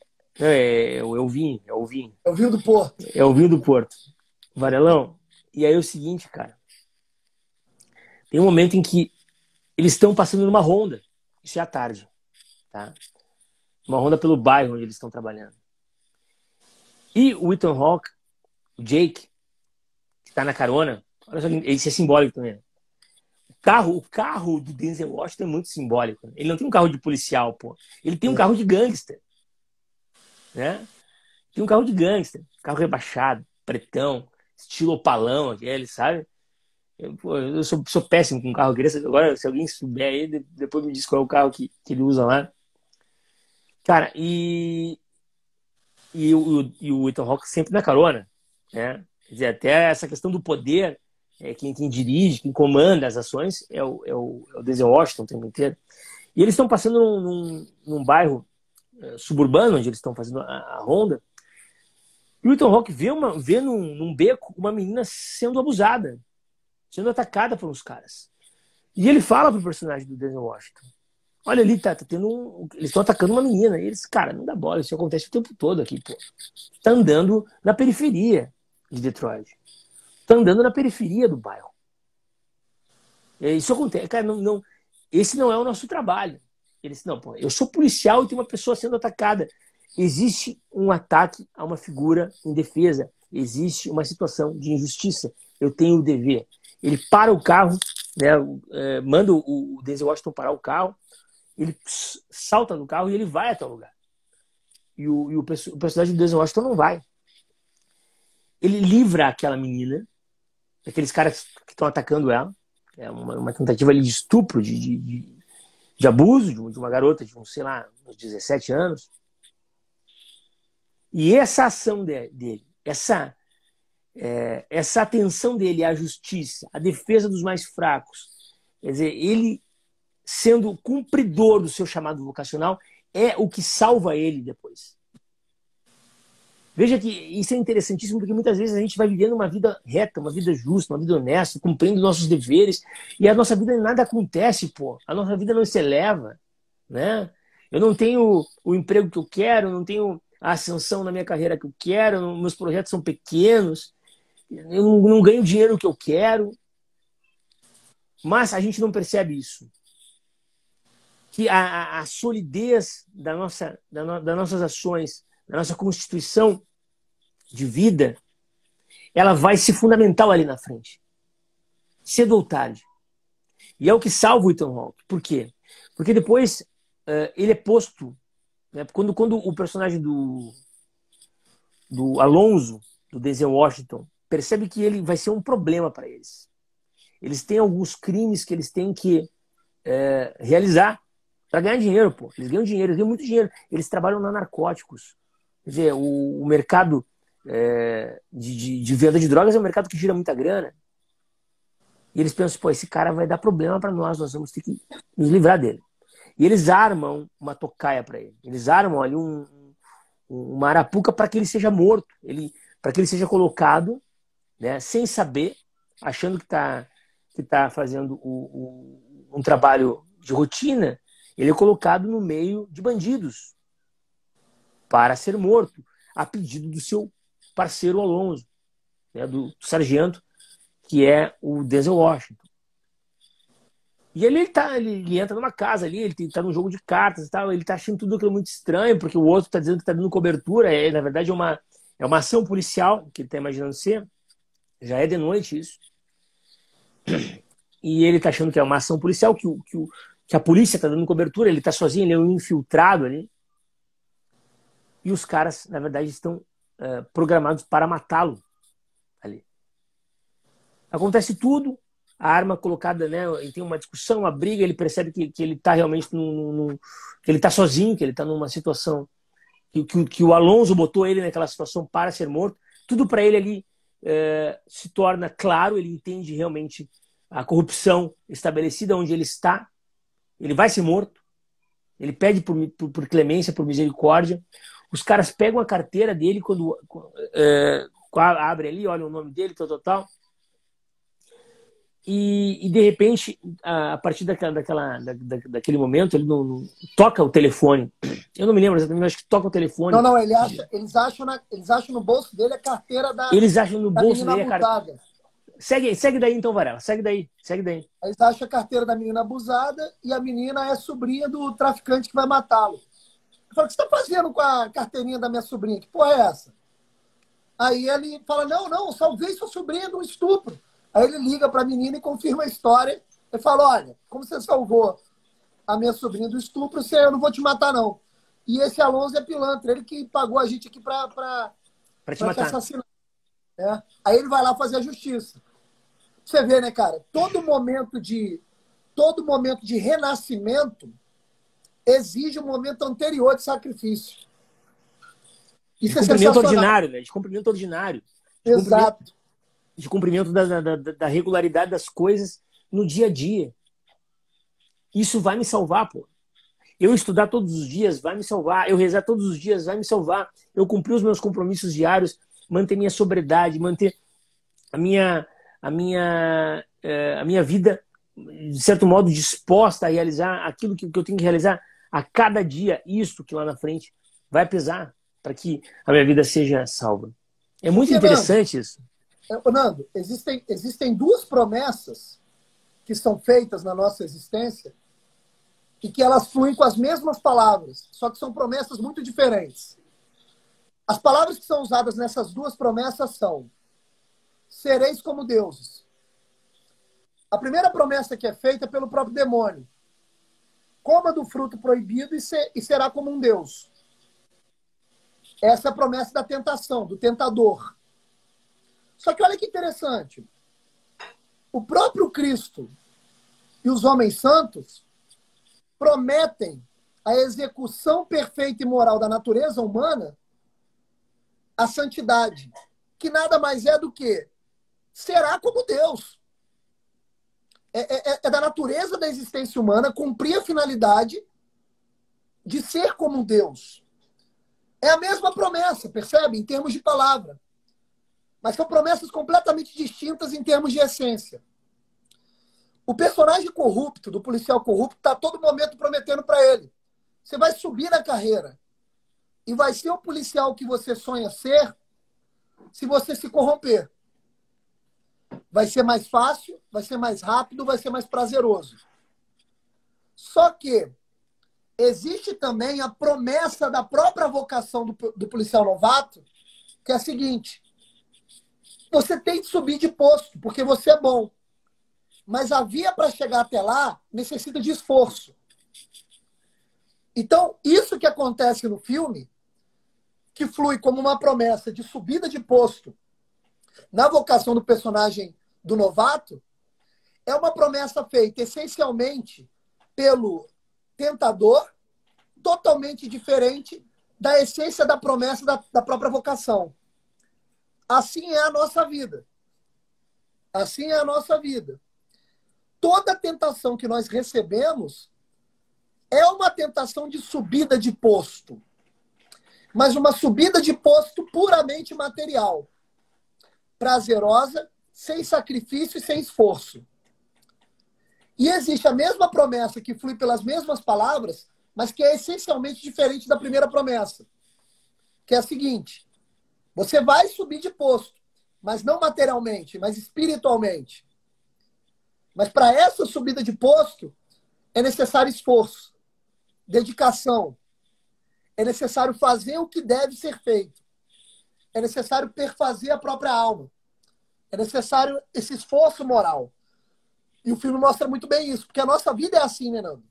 o vinho. É o vinho do Porto. É o vinho do Porto. Varelão. E aí é o seguinte, cara. Tem um momento em que eles estão passando numa ronda. Isso é à tarde. Tá? Uma ronda pelo bairro onde eles estão trabalhando. E o Ethan Hawke, o Jake, que tá na carona, olha só, isso é simbólico também. O carro do Denzel Washington é muito simbólico. Ele não tem um carro de policial, pô. Ele tem um carro de gangster. Né? Tem um carro de gangster. Carro rebaixado, pretão, estilo opalão, aquele, sabe? Eu sou péssimo com carro. Agora, se alguém souber aí, depois me diz qual é o carro que ele usa lá. Cara, e o Ethan Hawke sempre na carona, né? Quer dizer, até essa questão do poder, quem dirige, quem comanda as ações é o Denzel Washington o tempo inteiro. E eles estão passando num bairro suburbano, onde eles estão fazendo a ronda, e o Ethan Hawke vê num beco uma menina sendo abusada, sendo atacada por uns caras. E ele fala pro personagem do Denzel Washington: olha ali, tá tendo eles estão atacando uma menina. E eles, cara, não dá bola, isso acontece o tempo todo aqui, pô. Tá andando na periferia de Detroit. Tá andando na periferia do bairro. Isso acontece, cara, esse não é o nosso trabalho. Eles, não, pô, eu sou policial e tem uma pessoa sendo atacada. Existe um ataque a uma figura indefesa. Existe uma situação de injustiça. Eu tenho o dever. Ele para o carro, né, manda o Denzel Washington parar o carro. Ele salta do carro e ele vai até o lugar. E o personagem do Denzel Washington não vai. Ele livra aquela menina daqueles caras que estão atacando ela. É uma tentativa ali de estupro, de abuso de uma garota de uns 17 anos. E essa ação dele, essa atenção dele à justiça, à defesa dos mais fracos, quer dizer, ele sendo cumpridor do seu chamado vocacional, é o que salva ele depois. Veja que isso é interessantíssimo, porque muitas vezes a gente vai vivendo uma vida reta, uma vida justa, uma vida honesta, cumprindo nossos deveres, e a nossa vida nada acontece, pô. A nossa vida não se eleva, né? Eu não tenho o emprego que eu quero, não tenho a ascensão na minha carreira que eu quero, meus projetos são pequenos, eu não ganho o dinheiro que eu quero, mas a gente não percebe isso. Que a solidez das nossas ações, da nossa constituição de vida, ela vai ser fundamental ali na frente, cedo ou tarde. E é o que salva o Ethan Hawke. Por quê? Porque depois ele é posto, né, quando o personagem do Alonso, do Denzel Washington, percebe que ele vai ser um problema para eles. Eles têm alguns crimes que eles têm que realizar para ganhar dinheiro, pô. Eles ganham muito dinheiro. Eles trabalham na narcóticos. Quer dizer, o mercado de venda de drogas é um mercado que gira muita grana. E eles pensam, pô, esse cara vai dar problema para nós vamos ter que nos livrar dele. E eles armam uma tocaia para ele. Eles armam ali uma arapuca para que ele seja morto, para que ele seja colocado, né, sem saber, achando que tá fazendo um trabalho de rotina, ele é colocado no meio de bandidos para ser morto, a pedido do seu parceiro Alonso, né, do sargento, que é o Denzel Washington. E ele entra numa casa ali, ele está num jogo de cartas e tal, ele está achando tudo aquilo muito estranho, porque o outro está dizendo que está dando cobertura, na verdade é uma ação policial, que ele está imaginando ser, já é de noite isso. E ele está achando que é uma ação policial, que a polícia está dando cobertura, ele está sozinho, ele é um infiltrado ali. E os caras, na verdade, estão programados para matá-lo ali. Acontece tudo, a arma colocada, né? Ele tem uma discussão, uma briga, ele percebe que ele está realmente que ele está sozinho, que ele está numa situação que o Alonso botou ele naquela situação para ser morto. Tudo para ele ali se torna claro, ele entende realmente a corrupção estabelecida onde ele está. Ele vai ser morto. Ele pede por clemência, por misericórdia. Os caras pegam a carteira dele quando abre ali, olha o nome dele, tal. E de repente, a partir daquele momento, ele não toca o telefone. Eu não me lembro exatamente, mas acho que toca o telefone. Não, eles acham no bolso dele a carteira da Eles acham no bolso menina dele a carteira. abusada. Segue daí então, Varela. Segue daí. Eles acham a carteira da menina abusada e a menina é sobrinha do traficante que vai matá-lo. Eu falo, o que você está fazendo com a carteirinha da minha sobrinha? Que porra é essa? Aí ele fala, não, salvei sua sobrinha de um estupro. Aí ele liga para a menina e confirma a história. Ele fala, olha, como você salvou a minha sobrinha do estupro, eu não vou te matar, não. E esse Alonso é pilantra, ele que pagou a gente aqui para te assassinar. É. Aí ele vai lá fazer a justiça. Você vê, né, cara? Todo momento de renascimento exige um momento anterior de sacrifício. Isso de cumprimento ordinário, né? De cumprimento ordinário. Exato. De cumprimento da regularidade das coisas no dia a dia. Isso vai me salvar, pô. Eu estudar todos os dias vai me salvar. Eu rezar todos os dias vai me salvar. Eu cumprir os meus compromissos diários, manter minha sobriedade, manter a minha vida, de certo modo, disposta a realizar aquilo que eu tenho que realizar a cada dia. Isso que lá na frente vai pesar para que a minha vida seja salva. É muito interessante isso. Nando, existem duas promessas que são feitas na nossa existência e que elas fluem com as mesmas palavras, só que são promessas muito diferentes. As palavras que são usadas nessas duas promessas são: sereis como deuses. A primeira promessa que é feita é pelo próprio demônio: coma do fruto proibido e será como um deus. Essa é a promessa da tentação, do tentador. Só que olha que interessante. O próprio Cristo e os homens santos prometem a execução perfeita e moral da natureza humana, a santidade, que nada mais é do que será como Deus. É da natureza da existência humana cumprir a finalidade de ser como Deus. É a mesma promessa, percebe? Em termos de palavra. Mas são promessas completamente distintas em termos de essência. O personagem corrupto, do policial corrupto, está a todo momento prometendo para ele: você vai subir na carreira e vai ser o policial que você sonha ser se você se corromper. Vai ser mais fácil, vai ser mais rápido, vai ser mais prazeroso. Só que existe também a promessa da própria vocação do policial novato, que é a seguinte: você tem que subir de posto, porque você é bom. Mas a via para chegar até lá necessita de esforço. Então, isso que acontece no filme, que flui como uma promessa de subida de posto na vocação do personagem do novato, é uma promessa feita essencialmente pelo tentador, totalmente diferente da essência da promessa da própria vocação. Assim é a nossa vida. Assim é a nossa vida. Toda tentação que nós recebemos é uma tentação de subida de posto. mas uma subida de posto puramente material, prazerosa, sem sacrifício e sem esforço. E existe a mesma promessa que flui pelas mesmas palavras, mas que é essencialmente diferente da primeira promessa, que é a seguinte: você vai subir de posto, mas não materialmente, mas espiritualmente. Mas para essa subida de posto é necessário esforço, dedicação, é necessário fazer o que deve ser feito, é necessário perfazer a própria alma, é necessário esse esforço moral. E o filme mostra muito bem isso, porque a nossa vida é assim, né, Nando?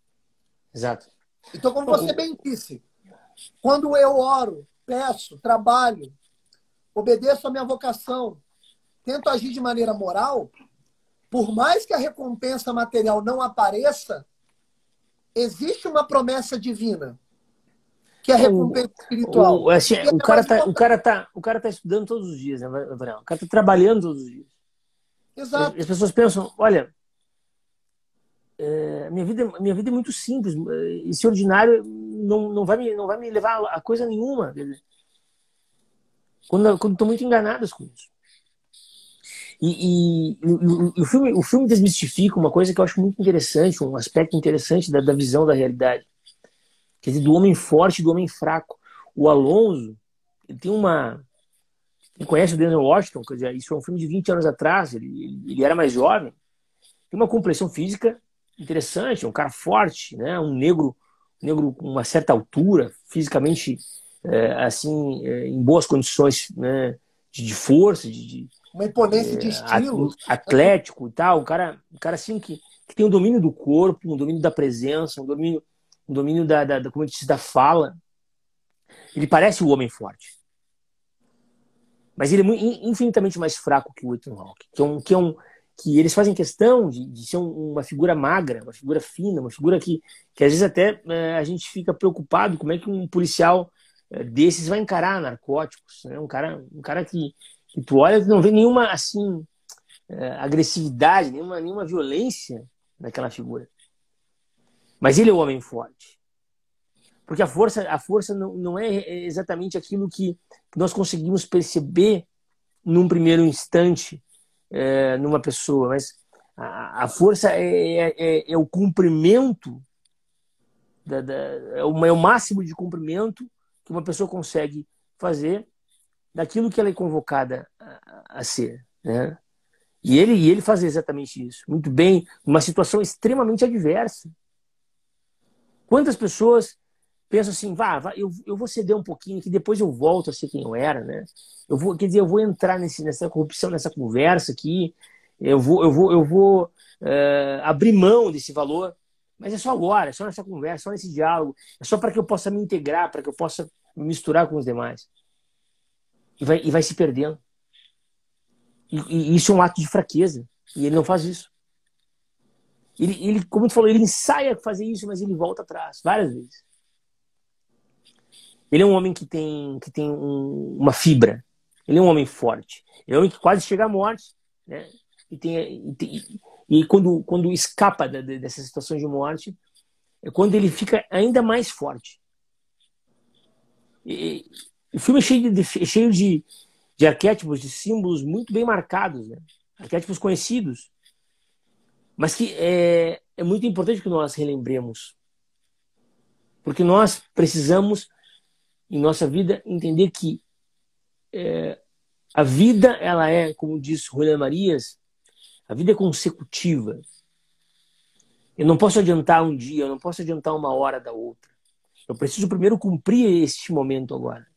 Exato. Então, como você bem disse, quando eu oro, peço, trabalho, obedeço à minha vocação, tento agir de maneira moral, por mais que a recompensa material não apareça, existe uma promessa divina, que é a recompensa espiritual. Assim, o cara tá estudando todos os dias, né, Gabriel? O cara tá trabalhando todos os dias. Exato. E as pessoas pensam, olha, minha vida é muito simples. Esse ordinário não vai me levar a coisa nenhuma. Quando estou muito enganadas com isso. E o filme desmistifica uma coisa que eu acho muito interessante, um aspecto interessante da visão da realidade. Quer dizer, do homem forte e do homem fraco. O Alonso, ele tem uma... Quem conhece o Denzel Washington, quer dizer, isso é um filme de 20 anos atrás, ele era mais jovem. Tem uma compreensão física interessante, um cara forte, né? Um negro com uma certa altura, fisicamente assim, em boas condições, né? de força, uma imponência de estilo, atlético e tal, um cara assim que tem um domínio do corpo, um domínio da presença, um domínio como eu disse, da fala. Ele parece o homem forte. Mas ele é infinitamente mais fraco que o Ethan Hawke, que eles fazem questão de ser uma figura magra, uma figura fina, uma figura que às vezes até a gente fica preocupado como é que um policial desses vai encarar narcóticos, né? Um cara que tu olha e não vê nenhuma assim agressividade, nenhuma violência naquela figura. Mas ele é o homem forte. Porque a força não é exatamente aquilo que nós conseguimos perceber num primeiro instante numa pessoa, mas a força é o cumprimento, é o máximo de cumprimento que uma pessoa consegue fazer daquilo que ela é convocada a ser, né? E ele faz exatamente isso, muito bem, numa situação extremamente adversa. Quantas pessoas pensam assim, eu vou ceder um pouquinho, que depois eu volto a ser quem eu era, né? Eu vou entrar nessa corrupção, nessa conversa aqui, eu vou abrir mão desse valor, mas é só agora, é só nessa conversa, só nesse diálogo, é só para que eu possa me integrar, para que eu possa me misturar com os demais. E vai se perdendo. E isso é um ato de fraqueza, e ele não faz isso. Ele, como tu falou, ele ensaia fazer isso, mas ele volta atrás, várias vezes. Ele é um homem que tem uma fibra. Ele é um homem forte. Ele é um homem que quase chega à morte, né? E quando escapa dessa situação de morte, é quando ele fica ainda mais forte. O filme é cheio de arquétipos, de símbolos muito bem marcados, né? Arquétipos conhecidos. Mas que é muito importante que nós relembremos. Porque nós precisamos, em nossa vida, entender que a vida, ela é, como disse Julián Marías, a vida é consecutiva. Eu não posso adiantar um dia, eu não posso adiantar uma hora da outra. Eu preciso primeiro cumprir este momento agora.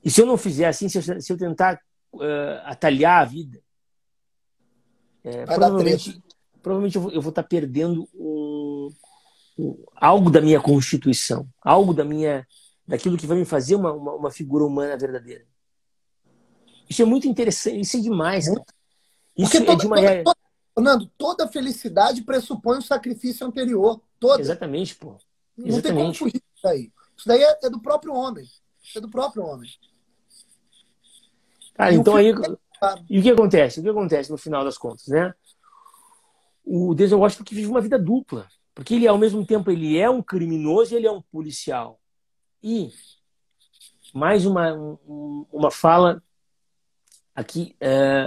E se eu não fizer assim, se eu tentar atalhar a vida, provavelmente eu vou estar perdendo algo da minha constituição, algo daquilo que vai me fazer uma figura humana verdadeira. Isso é muito interessante, isso é demais, cara. Isso é de uma... Fernando, toda felicidade pressupõe um sacrifício anterior. Toda. Exatamente, pô. Exatamente. Não tem como fugir disso daí. Isso daí é do próprio homem. Isso é do próprio homem. Cara, então aí... E o que acontece? O que acontece no final das contas, né? O Denzel Washington que vive uma vida dupla. Porque ele, ao mesmo tempo, ele é um criminoso e ele é um policial. E mais uma fala aqui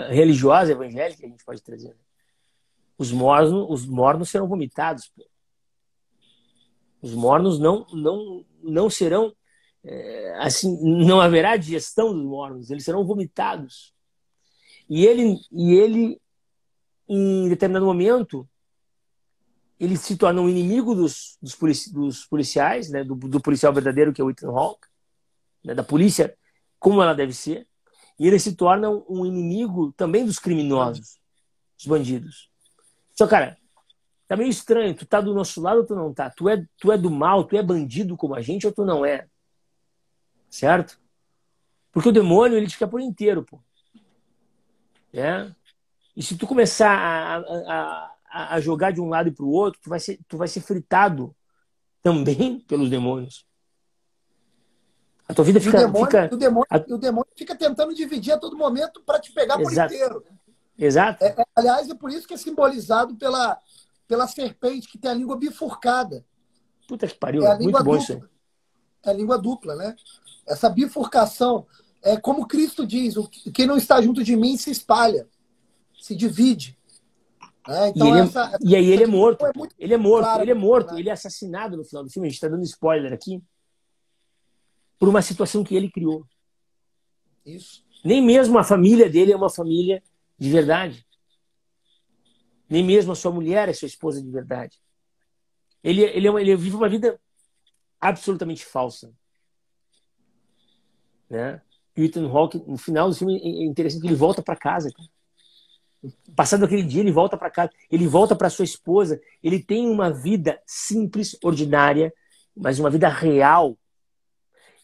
religiosa, evangélica, que a gente pode trazer. Os mornos serão vomitados. Pô. Os mornos não serão assim, não haverá digestão dos mornos, eles serão vomitados. E ele em determinado momento, ele se torna um inimigo dos policiais, né? do policial verdadeiro, que é o Ethan Hawke, né? Da polícia, como ela deve ser, e ele se torna um inimigo também dos criminosos, dos bandidos. Só, cara, tá meio estranho, tu tá do nosso lado ou tu não tá? Tu é do mal, tu é bandido como a gente ou tu não é? Certo? Porque o demônio, ele te quer por inteiro, pô. E se tu começar a jogar de um lado e pro outro, tu vai ser fritado também pelos demônios. A tua vida o demônio fica tentando dividir a todo momento para te pegar por inteiro. Exato. Aliás, é por isso que é simbolizado pela serpente, que tem a língua bifurcada. Puta que pariu, muito bom isso aí. É a língua dupla, né? Essa bifurcação, é como Cristo diz, quem não está junto de mim se espalha, se divide. Né? Então, e aí ele é morto. Ele é morto, clara, ele é morto, ele é assassinado no final do filme. A gente está dando spoiler aqui. Por uma situação que ele criou. Isso. Nem mesmo a família dele é uma família de verdade. Nem mesmo a sua mulher é sua esposa de verdade. Ele vive uma vida absolutamente falsa. Né? E o Ethan Hawke, no final do filme, é interessante que ele volta para casa. Cara. Passado aquele dia, ele volta para casa. Ele volta para sua esposa. Ele tem uma vida simples, ordinária, mas uma vida real.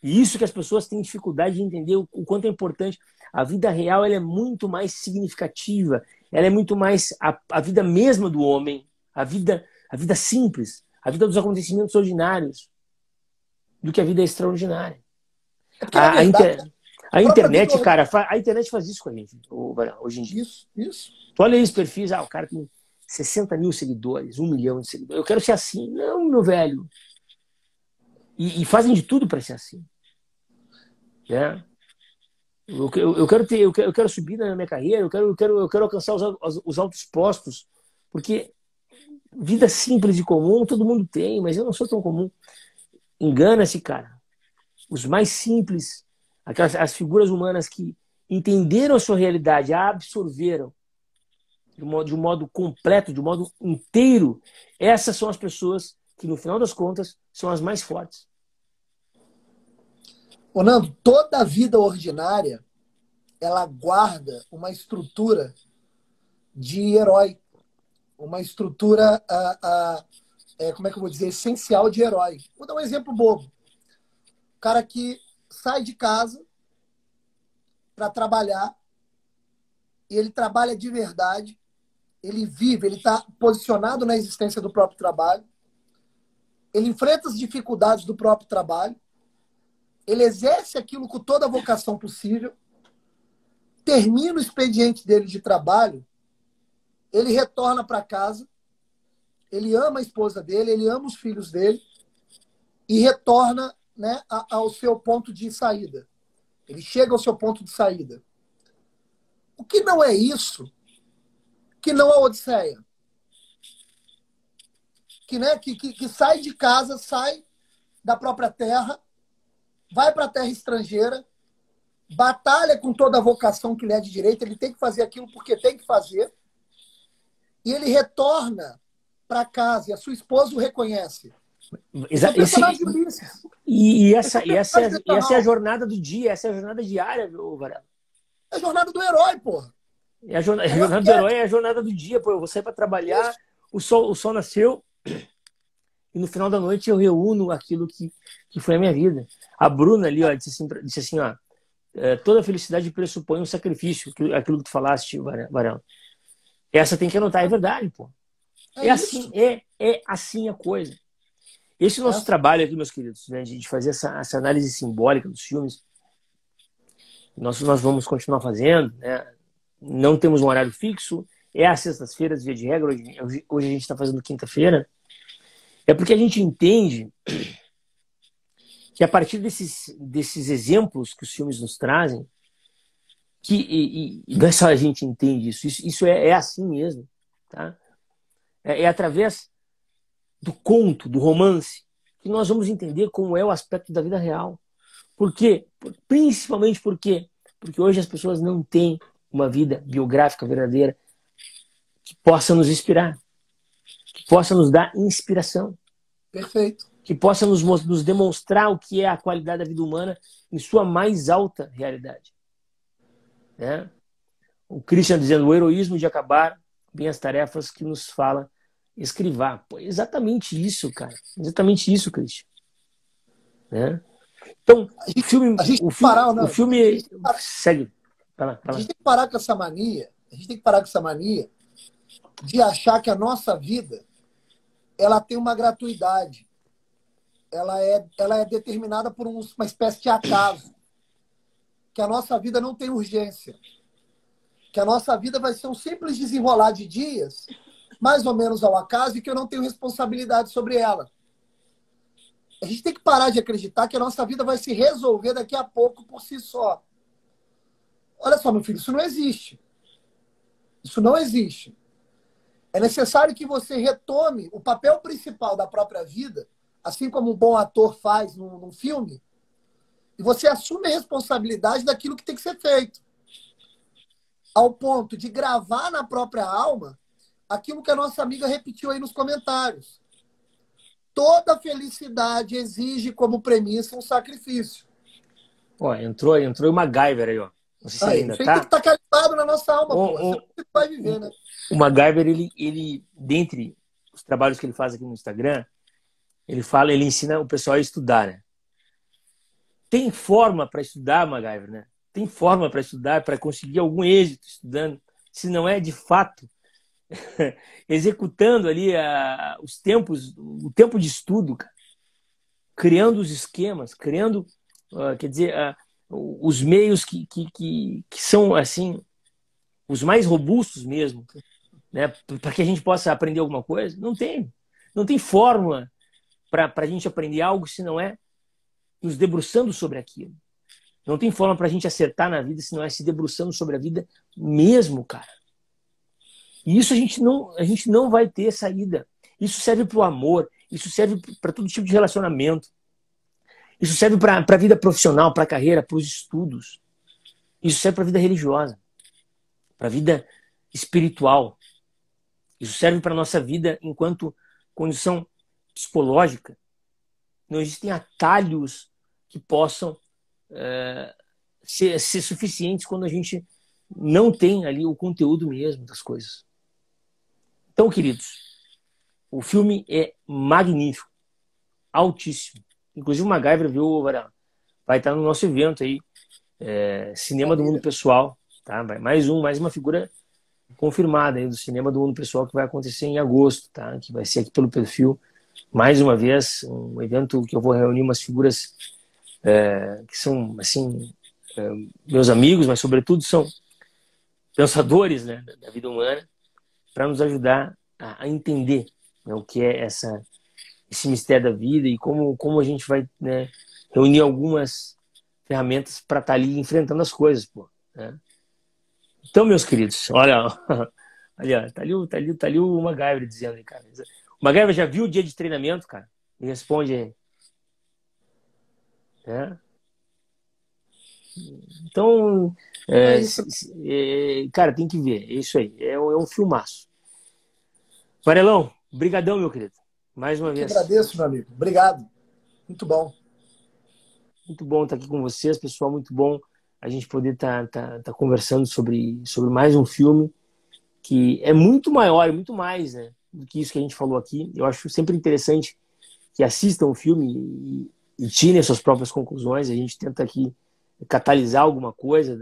E isso que as pessoas têm dificuldade de entender o quanto é importante. A vida real, ela é muito mais significativa. Ela é muito mais a vida mesma do homem. A vida simples. A vida dos acontecimentos ordinários. Do que a vida extraordinária. A internet, cara, a internet faz isso com a gente, hoje em dia. Isso. Tu olha aí os perfis, o cara tem 60 mil seguidores, 1 milhão de seguidores. Eu quero ser assim. Não, meu velho. E fazem de tudo para ser assim. Né? Eu quero subir na minha carreira, eu quero alcançar os altos postos, porque vida simples e comum todo mundo tem, mas eu não sou tão comum. Engana-se, cara. Os mais simples, as figuras humanas que entenderam a sua realidade, a absorveram de um modo completo, de um modo inteiro, essas são as pessoas que, no final das contas, são as mais fortes. Ô, Nando, toda a vida ordinária, ela guarda uma estrutura de herói. Uma estrutura, como é que eu vou dizer, essencial de herói. Vou dar um exemplo bobo. O cara que sai de casa para trabalhar, e ele trabalha de verdade, ele vive, ele está posicionado na existência do próprio trabalho, ele enfrenta as dificuldades do próprio trabalho, ele exerce aquilo com toda a vocação possível, termina o expediente dele de trabalho, ele retorna para casa, ele ama a esposa dele, ele ama os filhos dele e retorna, né, ao seu ponto de saída. Ele chega ao seu ponto de saída. O que não é isso, que não a Odisseia? Que sai de casa, sai da própria terra, vai para a terra estrangeira, batalha com toda a vocação que lhe é de direito, ele tem que fazer aquilo porque tem que fazer, e ele retorna para casa, e a sua esposa o reconhece. Essa é a jornada do dia, essa é a jornada diária, Varela. É a jornada do herói, porra. A jornada do herói é a jornada do dia, pô. Eu vou sair para trabalhar, o sol nasceu, e no final da noite eu reúno aquilo que foi a minha vida. A Bruna ali, ó, disse assim, toda felicidade pressupõe um sacrifício, aquilo que tu falaste, Varela. Essa tem que anotar, é verdade, pô. É assim a coisa. Esse nosso trabalho aqui, meus queridos, né, de fazer essa análise simbólica dos filmes, nós vamos continuar fazendo, né? Não temos um horário fixo, é às sextas-feiras, via de regra, hoje a gente está fazendo quinta-feira, é porque a gente entende que a partir desses exemplos que os filmes nos trazem, e não é só a gente entende isso é assim mesmo, tá? É através do conto, do romance, que nós vamos entender como é o aspecto da vida real. Por quê? Principalmente porque hoje as pessoas não têm uma vida biográfica verdadeira que possa nos inspirar, que possa nos dar inspiração. Perfeito. Que possa nos demonstrar o que é a qualidade da vida humana em sua mais alta realidade. Né? O Christian dizendo, o heroísmo de acabar bem as tarefas que nos fala escrivar. Pô, exatamente isso, cara. Exatamente isso, Christian. Né? Então, o filme segue. A gente tem que parar com essa mania. A gente tem que parar com essa mania de achar que a nossa vida ela tem uma gratuidade. Ela é determinada por uma espécie de acaso. Que a nossa vida não tem urgência. Que a nossa vida vai ser um simples desenrolar de dias, mais ou menos ao acaso, e que eu não tenho responsabilidade sobre ela. A gente tem que parar de acreditar que a nossa vida vai se resolver daqui a pouco por si só. Olha só, meu filho, isso não existe. Isso não existe. É necessário que você retome o papel principal da própria vida, assim como um bom ator faz num filme, e você assume a responsabilidade daquilo que tem que ser feito. Ao ponto de gravar na própria alma aquilo que a nossa amiga repetiu aí nos comentários. Toda felicidade exige como premissa um sacrifício. Ó, entrou o MacGyver aí, ó. Não sei se ainda isso aí tá. tem que estar carimbado na nossa alma, pô. Você vai viver, né? O MacGyver, ele, dentre os trabalhos que ele faz aqui no Instagram, ele ensina o pessoal a estudar, né? Tem forma para estudar, MacGyver, né? Tem forma para estudar, para conseguir algum êxito estudando, se não é de fato executando ali o tempo de estudo, cara. Criando os esquemas, criando, quer dizer, os meios que são assim os mais robustos mesmo, né? Para que a gente possa aprender alguma coisa. Não tem fórmula para a gente aprender algo se não é nos debruçando sobre aquilo. Não tem forma para a gente acertar na vida se não é se debruçando sobre a vida mesmo, cara. E isso a gente não vai ter saída. Isso serve para o amor, isso serve para todo tipo de relacionamento. Isso serve para a vida profissional, para a carreira, para os estudos. Isso serve para a vida religiosa, para a vida espiritual. Isso serve para a nossa vida enquanto condição psicológica. Não existem atalhos que possam ser suficientes quando a gente não tem ali o conteúdo mesmo das coisas. Então, queridos, o filme é magnífico, altíssimo. Inclusive o MacGyver, viu, Varela? Vai estar no nosso evento aí, Cinema do Mundo Pessoal, tá? Mais uma figura confirmada aí do Cinema do Mundo Pessoal que vai acontecer em agosto, tá? Que vai ser aqui pelo perfil. Mais uma vez, um evento que eu vou reunir umas figuras que são, assim, meus amigos, mas sobretudo são pensadores, né, da vida humana, para nos ajudar a entender, né, o que é esse mistério da vida e como a gente vai, né, reunir algumas ferramentas para estar ali enfrentando as coisas, pô, né? Então, meus queridos, olha, ali, ó, tá ali o MacGyver dizendo aí, cara. O MacGyver já viu o dia de treinamento, cara? Me responde aí. Então, cara, tem que ver. É isso aí. É um filmaço. Varelão, brigadão, meu querido. Mais uma vez. Eu agradeço, meu amigo. Obrigado. Muito bom. Muito bom estar aqui com vocês, pessoal. Muito bom a gente poder tá conversando sobre mais um filme que é muito maior e muito mais, né, do que isso que a gente falou aqui. Eu acho sempre interessante que assistam o filme e tirem suas próprias conclusões. A gente tenta aqui catalisar alguma coisa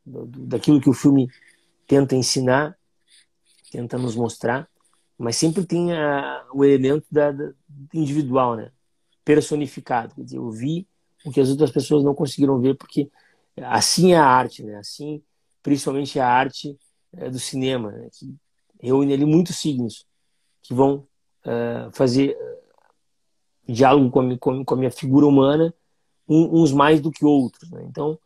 daquilo que o filme tenta ensinar, tenta nos mostrar, mas sempre tem o elemento individual, né? Personificado. Quer dizer, eu vi o que as outras pessoas não conseguiram ver, porque assim é a arte, né? Assim, principalmente a arte do cinema, né? Que reúne ali muitos signos que vão fazer diálogo com a minha figura humana, uns mais do que outros, né? Então,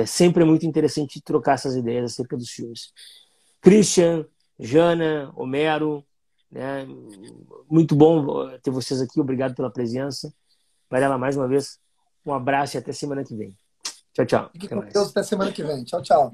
sempre é muito interessante trocar essas ideias acerca dos filmes. Christian, Jana, Homero, né? Muito bom ter vocês aqui, obrigado pela presença. Varela, mais uma vez, um abraço e até semana que vem. Tchau, tchau. Fique Até com mais. Deus até semana que vem. Tchau, tchau.